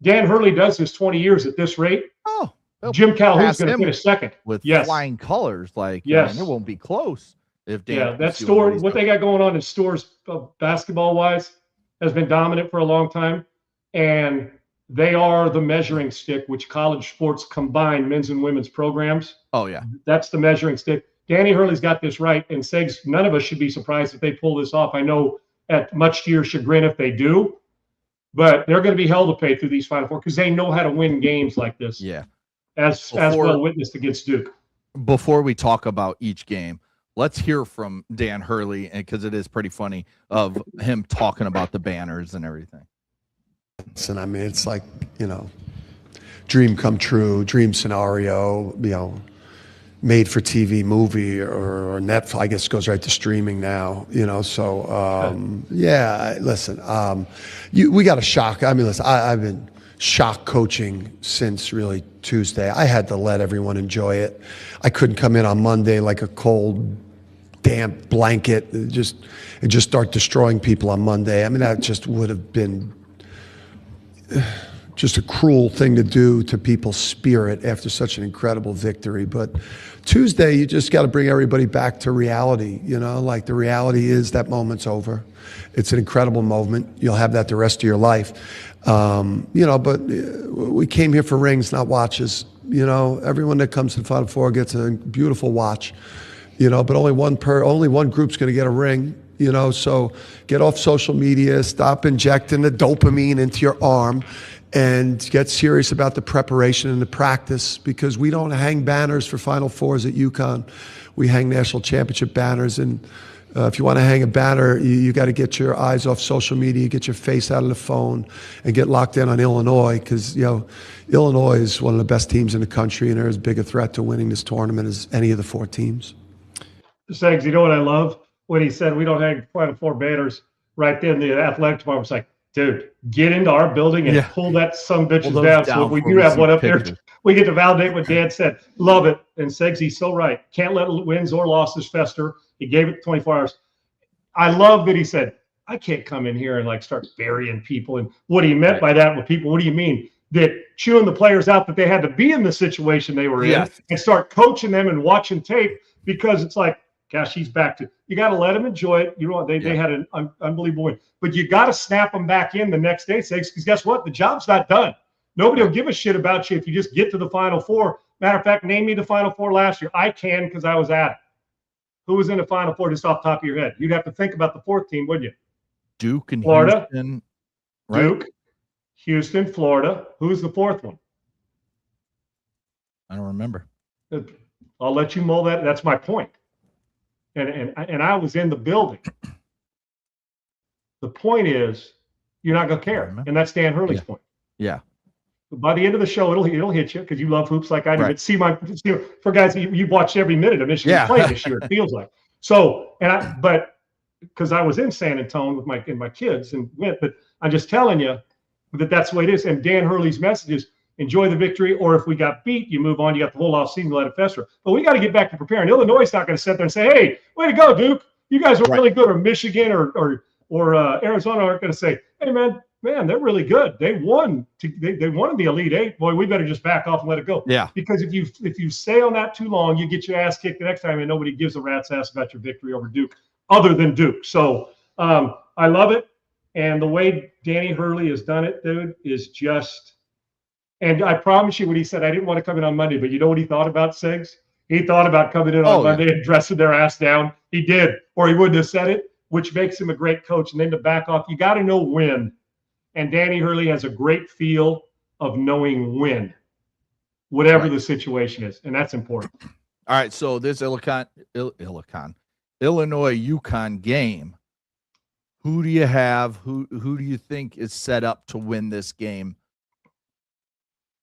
Dan Hurley does this 20 years at this rate. Jim Calhoun's going to finish second. With flying colors. Like, it won't be close. If Dan that store, what they got going on in stores basketball-wise has been dominant for a long time. And they are the measuring stick, which college sports combine men's and women's programs. Oh, yeah. That's the measuring stick. Danny Hurley's got this right, and Segs, none of us should be surprised if they pull this off. I know much to your chagrin if they do, but they're going to be hell to pay through these Final Four because they know how to win games like this. Yeah. As well witnessed against Duke. Before we talk about each game, let's hear from Dan Hurley, because it is pretty funny of him talking about the banners and everything. And I mean, it's like, dream come true, dream scenario, made for TV movie or Netflix. I guess goes right to streaming now, so listen, we got a shock. I mean, listen, I've been shock coaching since really Tuesday. I had to let everyone enjoy it. I couldn't come in on Monday like a cold, damp blanket and just start destroying people on Monday. I mean, that just would have been just a cruel thing to do to people's spirit after such an incredible victory. But Tuesday, you just got to bring everybody back to reality. Like the reality is that moment's over. It's an incredible moment. You'll have that the rest of your life. But we came here for rings, not watches. Everyone that comes to the Final Four gets a beautiful watch. But only one group's going to get a ring. So get off social media, stop injecting the dopamine into your arm, and get serious about the preparation and the practice, because we don't hang banners for Final Fours at UConn. We hang national championship banners, and if you want to hang a banner, you got to get your eyes off social media, get your face out of the phone, and get locked in on Illinois, because Illinois is one of the best teams in the country, and they're as big a threat to winning this tournament as any of the four teams. Segs, you know what I love? When he said we don't hang Final Four banners, right then the athletic department was like, dude, get into our building and pull that some bitches down. So if we do have one up there, we get to validate what Dan said. Love it. And Segs, he's so right. Can't let wins or losses fester. He gave it 24 hours. I love that he said, I can't come in here and like start burying people. And what he meant by that with people, what do you mean? That chewing the players out that they had to be in the situation they were in and start coaching them and watching tape, because it's like, gosh, he's back to, you got to let them enjoy it. They had an unbelievable win, but you got to snap them back in the next day, because guess what? The job's not done. Nobody will give a shit about you if you just get to the Final Four. Matter of fact, name me the Final Four last year. I can, because I was at it. Who was in the Final Four just off the top of your head? You'd have to think about the fourth team, wouldn't you? Duke and Florida. Houston. Right? Duke, Houston, Florida. Who's the fourth one? I don't remember. I'll let you mull that. That's my point. And I was in the building. The point is, you're not going to care, and that's Dan Hurley's point. Yeah. By the end of the show, it'll hit you because you love hoops like I do. Right. But for guys, you've watched every minute of Michigan play this year. It feels like so. But because I was in San Antonio with my kids and went, but I'm just telling you that's the way it is. And Dan Hurley's message is enjoy the victory, or if we got beat, you move on. You got the whole off season to let it fester. But we got to get back to preparing. Illinois is not going to sit there and say, "Hey, way to go, Duke! You guys are really good." Or Michigan or Arizona aren't going to say, "Hey, man, they're really good. They won. They won in the Elite Eight. Boy, we better just back off and let it go." Yeah. Because if you stay on that too long, you get your ass kicked the next time, and nobody gives a rat's ass about your victory over Duke, other than Duke. So I love it, and the way Danny Hurley has done it, dude, is just. And I promise you, what he said, I didn't want to come in on Monday, but you know what he thought about, Segs? He thought about coming in on Monday and dressing their ass down. He did, or he wouldn't have said it, which makes him a great coach. And then to back off, you got to know when. And Danny Hurley has a great feel of knowing when, whatever the situation is. And that's important. All right. So this Illinois UConn game, who do you have? Who do you think is set up to win this game?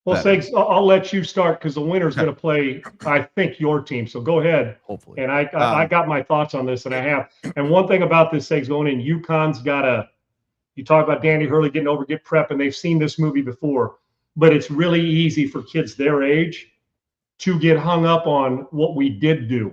Well, Segs, I'll let you start because the winner's going to play, I think, your team. So go ahead. Hopefully. And I got my thoughts on this, and I have. And one thing about this, Segs, going in, UConn's got to. You talk about Danny Hurley get prep, and they've seen this movie before. But it's really easy for kids their age to get hung up on what we did do.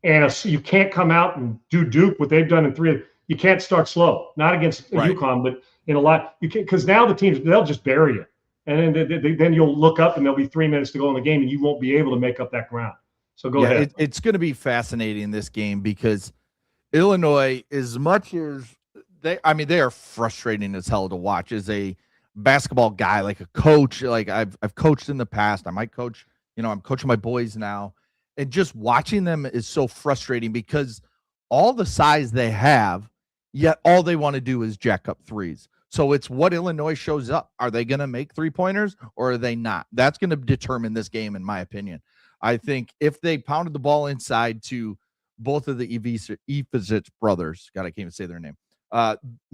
And you can't come out and do Duke what they've done in three. You can't start slow. Not against UConn, but in a lot. You can't, because now the teams, they'll just bury you. And then you'll look up and there'll be 3 minutes to go in the game and you won't be able to make up that ground. So go ahead. It's going to be fascinating, this game, because Illinois, as much as they are frustrating as hell to watch as a basketball guy, like a coach, like I've coached in the past. I might coach, I'm coaching my boys now. And just watching them is so frustrating because all the size they have, yet all they want to do is jack up threes. So it's what Illinois shows up. Are they going to make 3-pointers or are they not? That's going to determine this game, in my opinion. I think if they pounded the ball inside to both of the Ivisic brothers, God, I can't even say their name,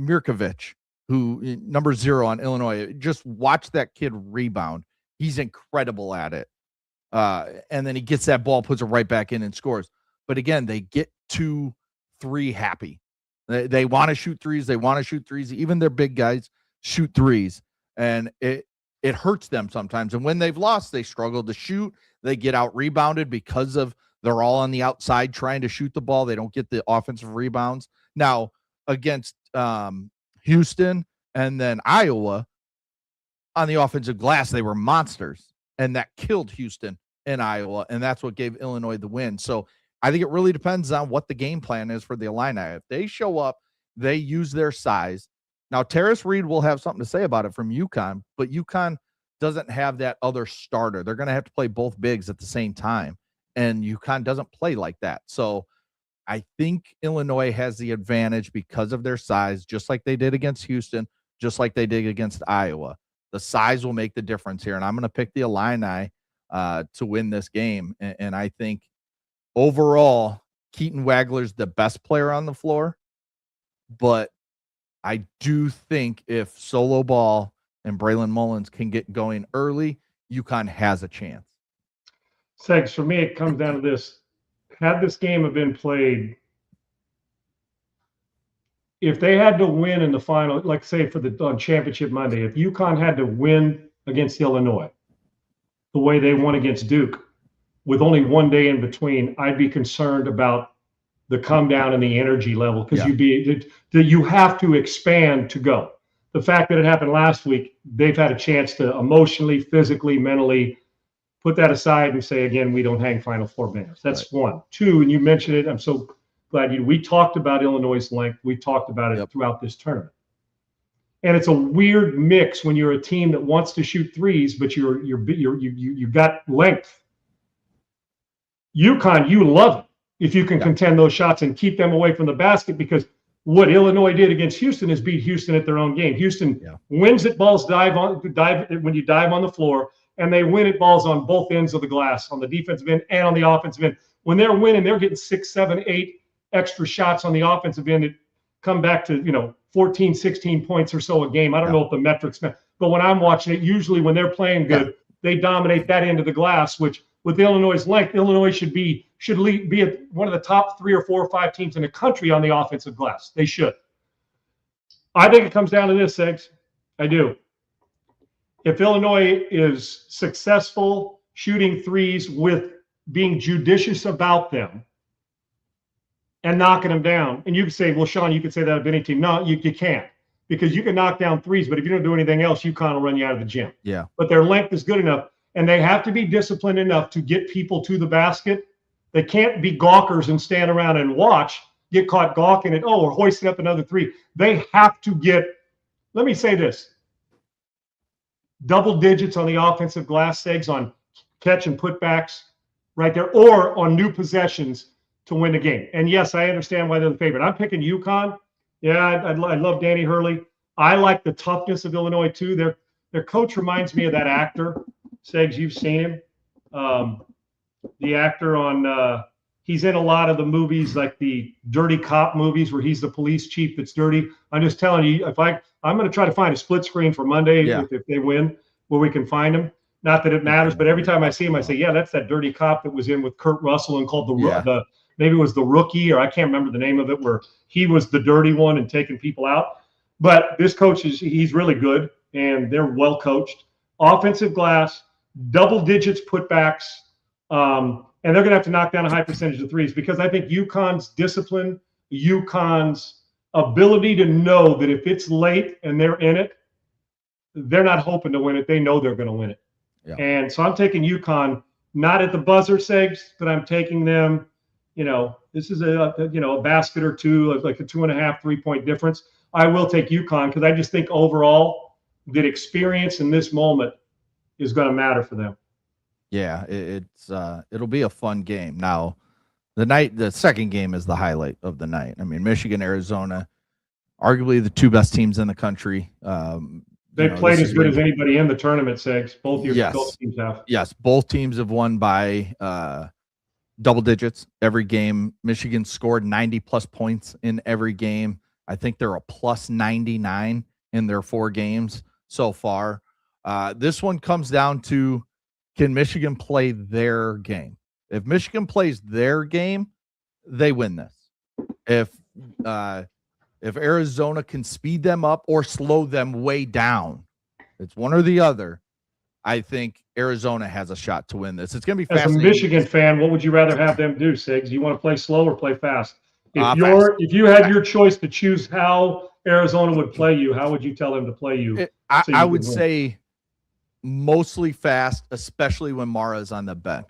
Mirkovic, who number 0 on Illinois, just watch that kid rebound. He's incredible at it. And then he gets that ball, puts it right back in and scores. But again, they get 2-3 happy. They want to shoot threes. They want to shoot threes. Even their big guys shoot threes. And it hurts them sometimes. And when they've lost, they struggle to shoot. They get out rebounded because of they're all on the outside trying to shoot the ball. They don't get the offensive rebounds. Now, against Houston and then Iowa, on the offensive glass, they were monsters. And that killed Houston and Iowa. And that's what gave Illinois the win. So I think it really depends on what the game plan is for the Illini. If they show up, they use their size. Now, Terrace Reed will have something to say about it from UConn, but UConn doesn't have that other starter. They're going to have to play both bigs at the same time, and UConn doesn't play like that. So I think Illinois has the advantage because of their size, just like they did against Houston, just like they did against Iowa. The size will make the difference here, and I'm going to pick the Illini to win this game, and I think overall, Keaton Wagler's the best player on the floor, but I do think if Solo Ball and Braylon Mullins can get going early, UConn has a chance. Segs, for me, it comes down to this. Had this game have been played, if they had to win in the final, like say on Championship Monday, if UConn had to win against Illinois the way they won against Duke, with only 1 day in between, I'd be concerned about the come down and the energy level because you have to expand to go. The fact that it happened last week, they've had a chance to emotionally, physically, mentally put that aside and say, again, we don't hang Final Four banners. That's right. 1. 2, and you mentioned it. I'm so glad we talked about Illinois' length. We talked about it throughout this tournament. And it's a weird mix when you're a team that wants to shoot threes, but you've got length. UConn, you love it if you can contend those shots and keep them away from the basket, because what Illinois did against Houston is beat Houston at their own game. Houston wins it, balls dive when you dive on the floor, and they win at balls on both ends of the glass, on the defensive end and on the offensive end. When they're winning, they're getting 6, 7, 8 extra shots on the offensive end that come back to 14, 16 points or so a game. I don't know what the metrics, but when I'm watching it, usually when they're playing good, they dominate that end of the glass. Which with Illinois' length, Illinois should be one of the top 3 or 4 or 5 teams in the country on the offensive glass. They should. I think it comes down to this, Eggs. I do. If Illinois is successful shooting threes with being judicious about them and knocking them down, and you can say, well, Sean, you could say that of any team. No, you can't, because you can knock down threes, but if you don't do anything else, UConn will run you out of the gym. Yeah. But their length is good enough, and they have to be disciplined enough to get people to the basket. They can't be gawkers and stand around and watch, get caught gawking at, or hoisting up another three. They have to get, let me say this, double digits on the offensive glass, Segs, on catch and putbacks right there, or on new possessions to win the game. And yes, I understand why they're the favorite. I'm picking UConn. Yeah, I love Danny Hurley. I like the toughness of Illinois too. Their coach reminds me of that actor. Segs, you've seen him. The actor on he's in a lot of the movies, like the dirty cop movies where he's the police chief that's dirty. I'm just telling you, I'm going to try to find a split screen for Monday if they win, where we can find him. Not that it matters, but every time I see him, I say, yeah, that's that dirty cop that was in with Kurt Russell and called the maybe it was The Rookie, or I can't remember the name of it, where he was the dirty one and taking people out. But this coach he's really good, and they're well coached. Offensive glass, double digits putbacks, and they're going to have to knock down a high percentage of threes, because I think UConn's discipline, UConn's ability to know that if it's late and they're in it, they're not hoping to win it. They know they're going to win it. Yeah. And so I'm taking UConn, not at the buzzer, Segs, but I'm taking them. This is a basket or two, like a 2.5 3-point difference. I will take UConn, because I just think overall that experience in this moment is going to matter for them. Yeah, it'll be a fun game. Now, the second game is the highlight of the night. I mean, Michigan, Arizona, arguably the 2 best teams in the country. They played as good as anybody in the tournament, Segs. Both teams have. Yes, both teams have won by double digits every game. Michigan scored 90-plus points in every game. I think they're a plus 99 in their 4 games so far. This one comes down to, can Michigan play their game? If Michigan plays their game, they win this. If Arizona can speed them up or slow them way down, it's one or the other, I think Arizona has a shot to win this. It's going to be fascinating. As a Michigan fan, what would you rather have them do, Sigs? You want to play slow or play fast? If you had your choice to choose how Arizona would play you, how would you tell them to play you? I would say mostly fast, especially when Mara's on the bench.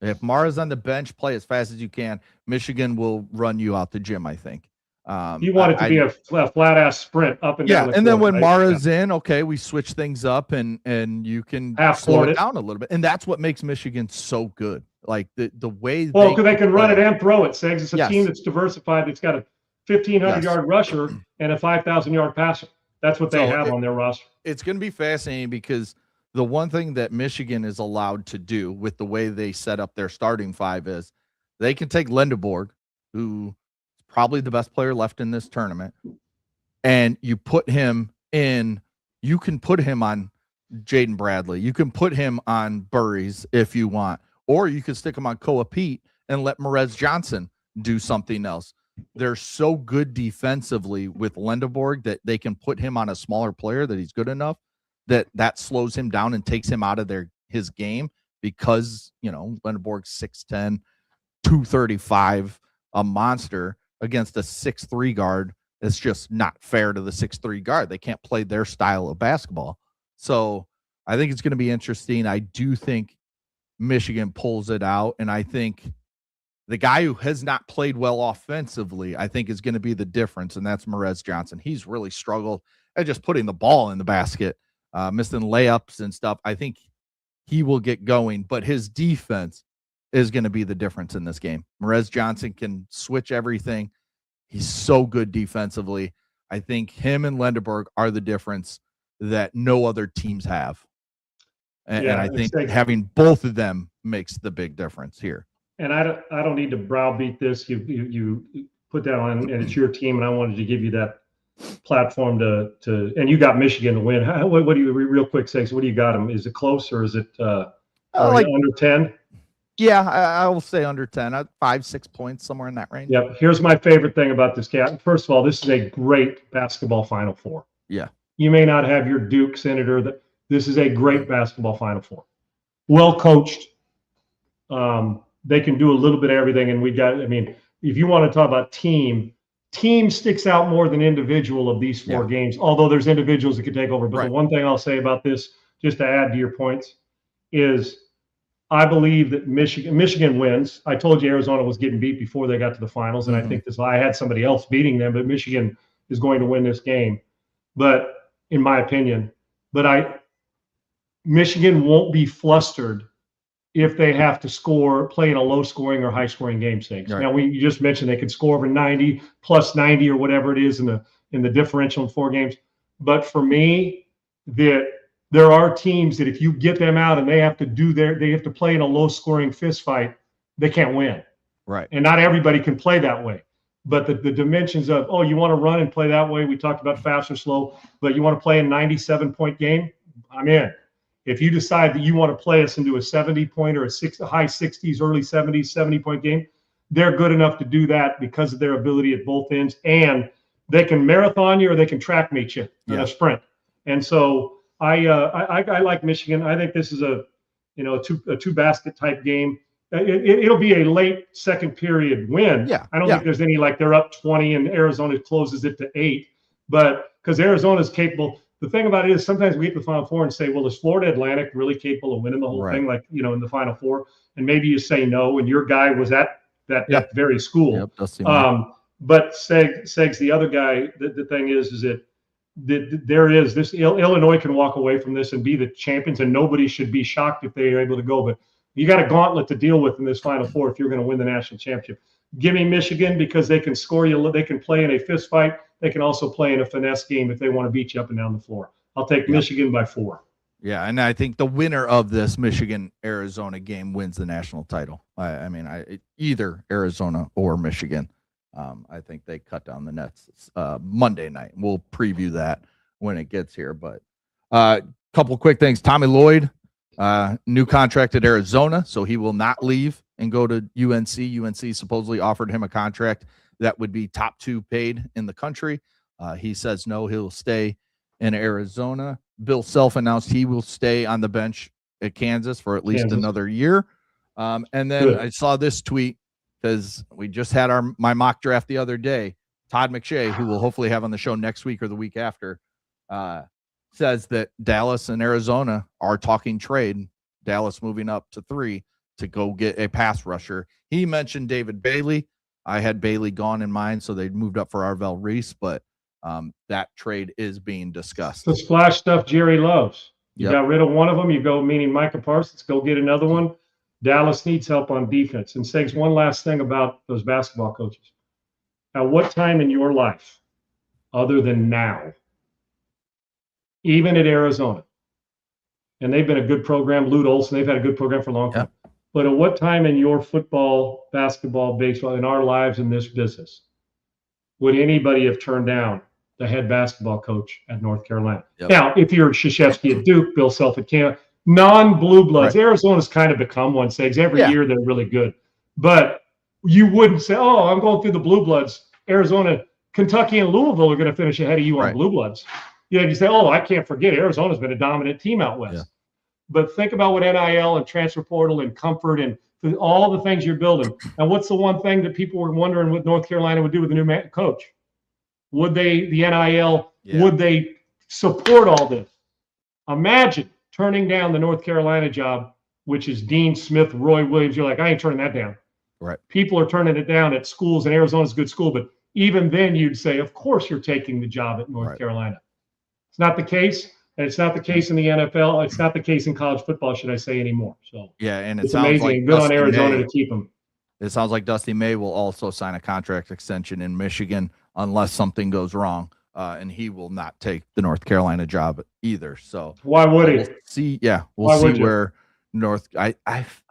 If Mara's on the bench, play as fast as you can. Michigan will run you out the gym, I think. You want it to be a flat-ass sprint up and down. Yeah, and then when Mara's in, okay, we switch things up, and you can slow it down a little bit. And that's what makes Michigan so good. Like the way because they can run it and throw it, Segs. It's a team that's diversified. It's got a 1,500-yard rusher and a 5,000-yard passer. That's what they have on their roster. It's going to be fascinating, because the one thing that Michigan is allowed to do with the way they set up their starting 5 is they can take Lindeborg, who is probably the best player left in this tournament, and you put him in. You can put him on Jaden Bradley. You can put him on Burries if you want, or you can stick him on Koa Pete and let Merez Johnson do something else. They're so good defensively with Lindeborg that they can put him on a smaller player that he's good enough that slows him down and takes him out of his game, because Lindeborg's 6'10", 235, a monster against a 6'3" guard. It's just not fair to the 6'3" guard. They can't play their style of basketball. So I think it's going to be interesting. I do think Michigan pulls it out, and I think the guy who has not played well offensively, I think, is going to be the difference, and that's Merez Johnson. He's really struggled at just putting the ball in the basket, missing layups and stuff. I think he will get going, but his defense is going to be the difference in this game. Merez Johnson can switch everything. He's so good defensively. I think him and Lindeborg are the difference that no other teams have. And I think having both of them makes the big difference here. And I don't need to browbeat this. You put that on, and it's your team, and I wanted to give you that platform to and you got Michigan to win. What do you, real quick, say? So what do you got them? Is it close, or is it like under 10? Yeah, I will say under 10, 5-6 points, somewhere in that range. Yep. Here's my favorite thing about this game. First of all, this is a great basketball Final Four. Yeah. You may not have your Duke Senator. This is a great basketball Final Four. Well coached. They can do a little bit of everything, and if you want to talk about team sticks out more than individual of these four games, although there's individuals that could take over. But the one thing I'll say about this, just to add to your points, is I believe that Michigan wins. I told you Arizona was getting beat before they got to the finals, and I think I had somebody else beating them, but Michigan is going to win this game. But in my opinion, Michigan won't be flustered if they have to play in a low-scoring or high-scoring game. Right. Now, you just mentioned they could score over 90, plus 90, or whatever it is in the differential in 4 games. But for me, there are teams that if you get them out and they have to play in a low-scoring fist fight, they can't win. Right. And not everybody can play that way. But the dimensions of, you want to run and play that way, we talked about fast or slow, but you want to play a 97-point game, I'm in. If you decide that you want to play us into a 70-point or a high 60s, early 70s, 70-point game, they're good enough to do that because of their ability at both ends. And they can marathon you or they can track meet you in a sprint. And so I like Michigan. I think this is a two-basket type game. It'll be a late second period win. Yeah. I don't think there's any they're up 20 and Arizona closes it to 8. But because Arizona's capable. The thing about it is sometimes we get to the Final Four and say, well, is Florida Atlantic really capable of winning the whole thing, in the Final Four? And maybe you say no, and your guy was at that very school. Yep, but Segs, the other guy, the thing is that there is this Illinois can walk away from this and be the champions, and nobody should be shocked if they are able to go. But you got a gauntlet to deal with in this Final Four if you're going to win the national championship. Give me Michigan because they can score you. They can play in a fist fight. They can also play in a finesse game if they want to beat you up and down the floor. I'll take Michigan by 4. Yeah, and I think the winner of this Michigan-Arizona game wins the national title. Either Arizona or Michigan. I think they cut down the nets Monday night. We'll preview that when it gets here. But couple quick things. Tommy Lloyd, new contract at Arizona, so he will not leave and go to UNC. UNC supposedly offered him a contract that would be top 2 paid in the country. He says no, he'll stay in Arizona. Bill Self announced he will stay on the bench at Kansas for at least another year. And then I saw this tweet because we just had my mock draft the other day. Todd McShay, who we'll hopefully have on the show next week or the week after, says that Dallas and Arizona are talking trade. Dallas moving up to 3 to go get a pass rusher. He mentioned David Bailey. I had Bailey gone in mind, so they moved up for Arvell Reese, but that trade is being discussed. The splash stuff Jerry loves. You got rid of one of them, you go, meaning Micah Parsons, go get another one. Dallas needs help on defense. And Segs, one last thing about those basketball coaches. At what time in your life, other than now, even at Arizona, and they've been a good program, Lute Olson, they've had a good program for a long time. But at what time in your football, basketball, baseball, in our lives in this business, would anybody have turned down the head basketball coach at North Carolina? Now, if you're Krzyzewski at Duke, Bill Self at Canada, non-blue bloods, Arizona's kind of become one. Segs. Every year they're really good. But you wouldn't say, I'm going through the blue bloods. Arizona, Kentucky, and Louisville are going to finish ahead of you on blue bloods. You say, I can't forget Arizona's been a dominant team out west. But think about what NIL and transfer portal and comfort and all the things you're building. And what's the one thing that people were wondering what North Carolina would do with the new coach? Would the NIL, would they support all this? Imagine turning down the North Carolina job, which is Dean Smith, Roy Williams. You're like, I ain't turning that down. Right. People are turning it down at schools, and Arizona's a good school. But even then you'd say, of course you're taking the job at North Carolina. It's not the case. And it's not the case in the NFL. It's not the case in college football, should I say, anymore. So and it's amazing. Like good on Arizona to keep him. It sounds like Dusty May will also sign a contract extension in Michigan unless something goes wrong and he will not take the North Carolina job either. So Why would he? we'll see. Yeah, we'll Why would see you? where I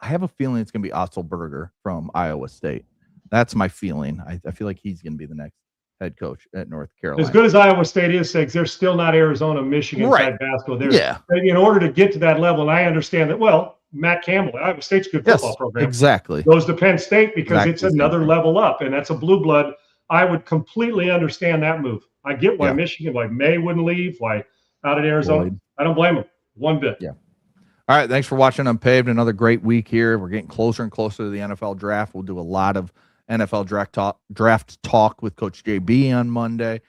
have a feeling it's going to be Otzelberger from Iowa State. That's my feeling. I feel like he's going to be the next head coach at North Carolina. As good as Iowa State is, Segs, they're still not Arizona, Michigan type basketball. In order to get to that level, and I understand that, well, Matt Campbell, Iowa State's a good football program. Exactly. Goes to Penn State because it's another level up, and that's a blue blood. I would completely understand that move. I get why Michigan, why May wouldn't leave, why out at Arizona. Boyd. I don't blame them one bit. Yeah. All right. Thanks for watching Unpaved. Another great week here. We're getting closer and closer to the NFL draft. We'll do a lot of NFL draft talk with Coach JB on Monday.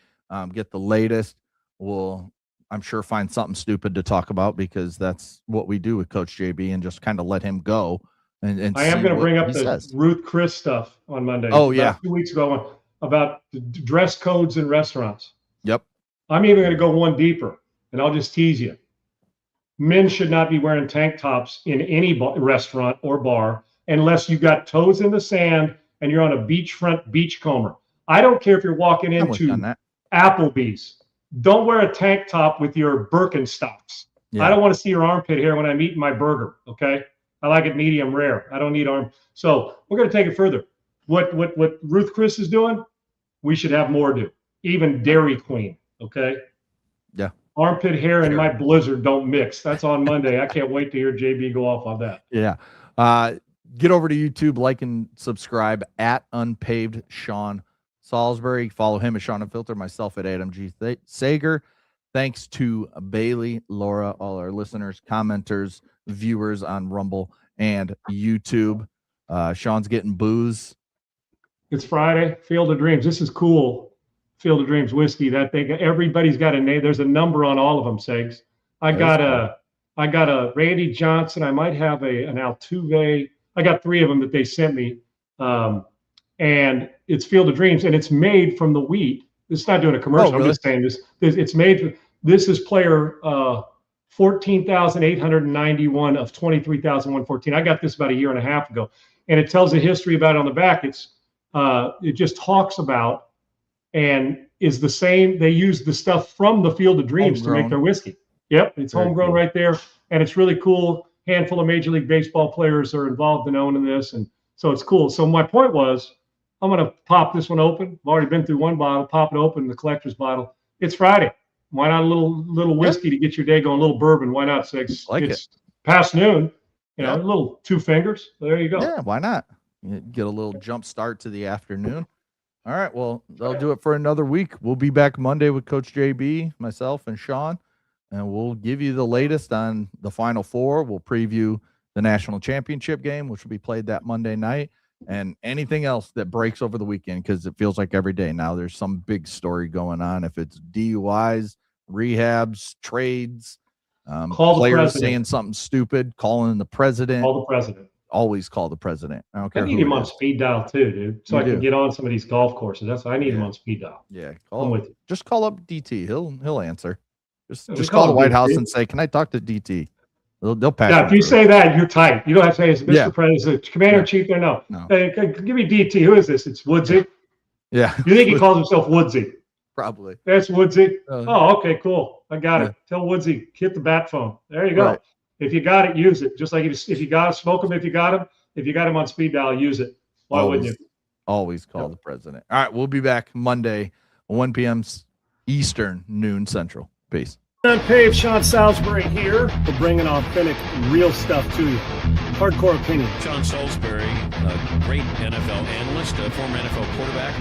Get the latest. We'll, I'm sure, find something stupid to talk about because that's what we do with Coach JB and just kind of let him go. And I am going to bring up the Ruth Chris stuff on Monday. Oh, yeah. 2 weeks ago about the dress codes in restaurants. Yep. I'm even going to go one deeper, and I'll just tease you. Men should not be wearing tank tops in any restaurant or bar unless you got toes in the sand and you're on a beachfront beachcomber. I don't care if you're walking into Applebee's. Don't wear a tank top with your Birkenstocks. Yeah. I don't want to see your armpit hair when I'm eating my burger, okay? I like it medium rare. I don't need arm. So we're going to take it further. What Ruth Chris is doing, we should have more do. Even Dairy Queen, okay? Yeah. Armpit hair and my Blizzard don't mix. That's on Monday. I can't wait to hear JB go off on that. Yeah. Get over to YouTube, like and subscribe at Unpaved Sean Salisbury. Follow him at Sean Unfiltered, myself at Adam G. Sager. Thanks to Bailey, Laura, all our listeners, commenters, viewers on Rumble and YouTube. Sean's getting booze. It's Friday. Field of Dreams. This is cool. Field of Dreams whiskey. That thing. Everybody's got a name. There's a number on all of them. Segs. I got a Randy Johnson. I might have an Altuve. I got 3 of them that they sent me, and it's Field of Dreams, and it's made from the wheat. It's not doing a commercial. Really? I'm just saying this. It's made. This is player 14,891 of 23,114. I got this about a year and a half ago, and it tells a history about it on the back. It just talks about and is the same. They use the stuff from the Field of Dreams to make their whiskey. Yep, it's homegrown right there, and it's really cool. Handful of Major League Baseball players are involved in owning this, and so it's cool. So my point was, I'm going to pop this one open. I've already been through one bottle. Pop it open, the collector's bottle. It's Friday. Why not a little whiskey to get your day going? A little bourbon. Why not? It's past noon. You know, a little 2 fingers. There you go. Yeah, why not? Get a little jump start to the afternoon. All right, well, that'll do it for another week. We'll be back Monday with Coach JB, myself, and Sean, and we'll give you the latest on the Final Four. We'll preview the national championship game, which will be played that Monday night, and anything else that breaks over the weekend, because it feels like every day now there's some big story going on. If it's DUIs, rehabs, trades, players saying something stupid, calling the president. Call the president. Always call the president. I don't care. I need him on speed dial too, dude, so I can get on some of these golf courses. That's why I need him on speed dial. Yeah, just call up DT. He'll answer. Just call the White House and say, "Can I talk to DT?" They'll pass. Yeah, if you say that, you're tight. You don't have to say it's Mr. President, Commander in Chief. There, no. Hey, give me DT. Who is this? It's Woodsy. Yeah. You think he calls himself Woodsy? Probably. That's Woodsy. Oh, okay, cool. I got it. Tell Woodsy, hit the bat phone. There you go. Right. If you got it, use it. Just like if you got it, smoke him. If you got him. If you got him on speed dial, use it. Why wouldn't you? Always call the president. All right, we'll be back Monday, 1 p.m. Eastern, noon Central. Peace. Unpaved, Sean Salisbury here. We're bringing authentic, real stuff to you. Hardcore opinion. Sean Salisbury, a great NFL analyst, a former NFL quarterback.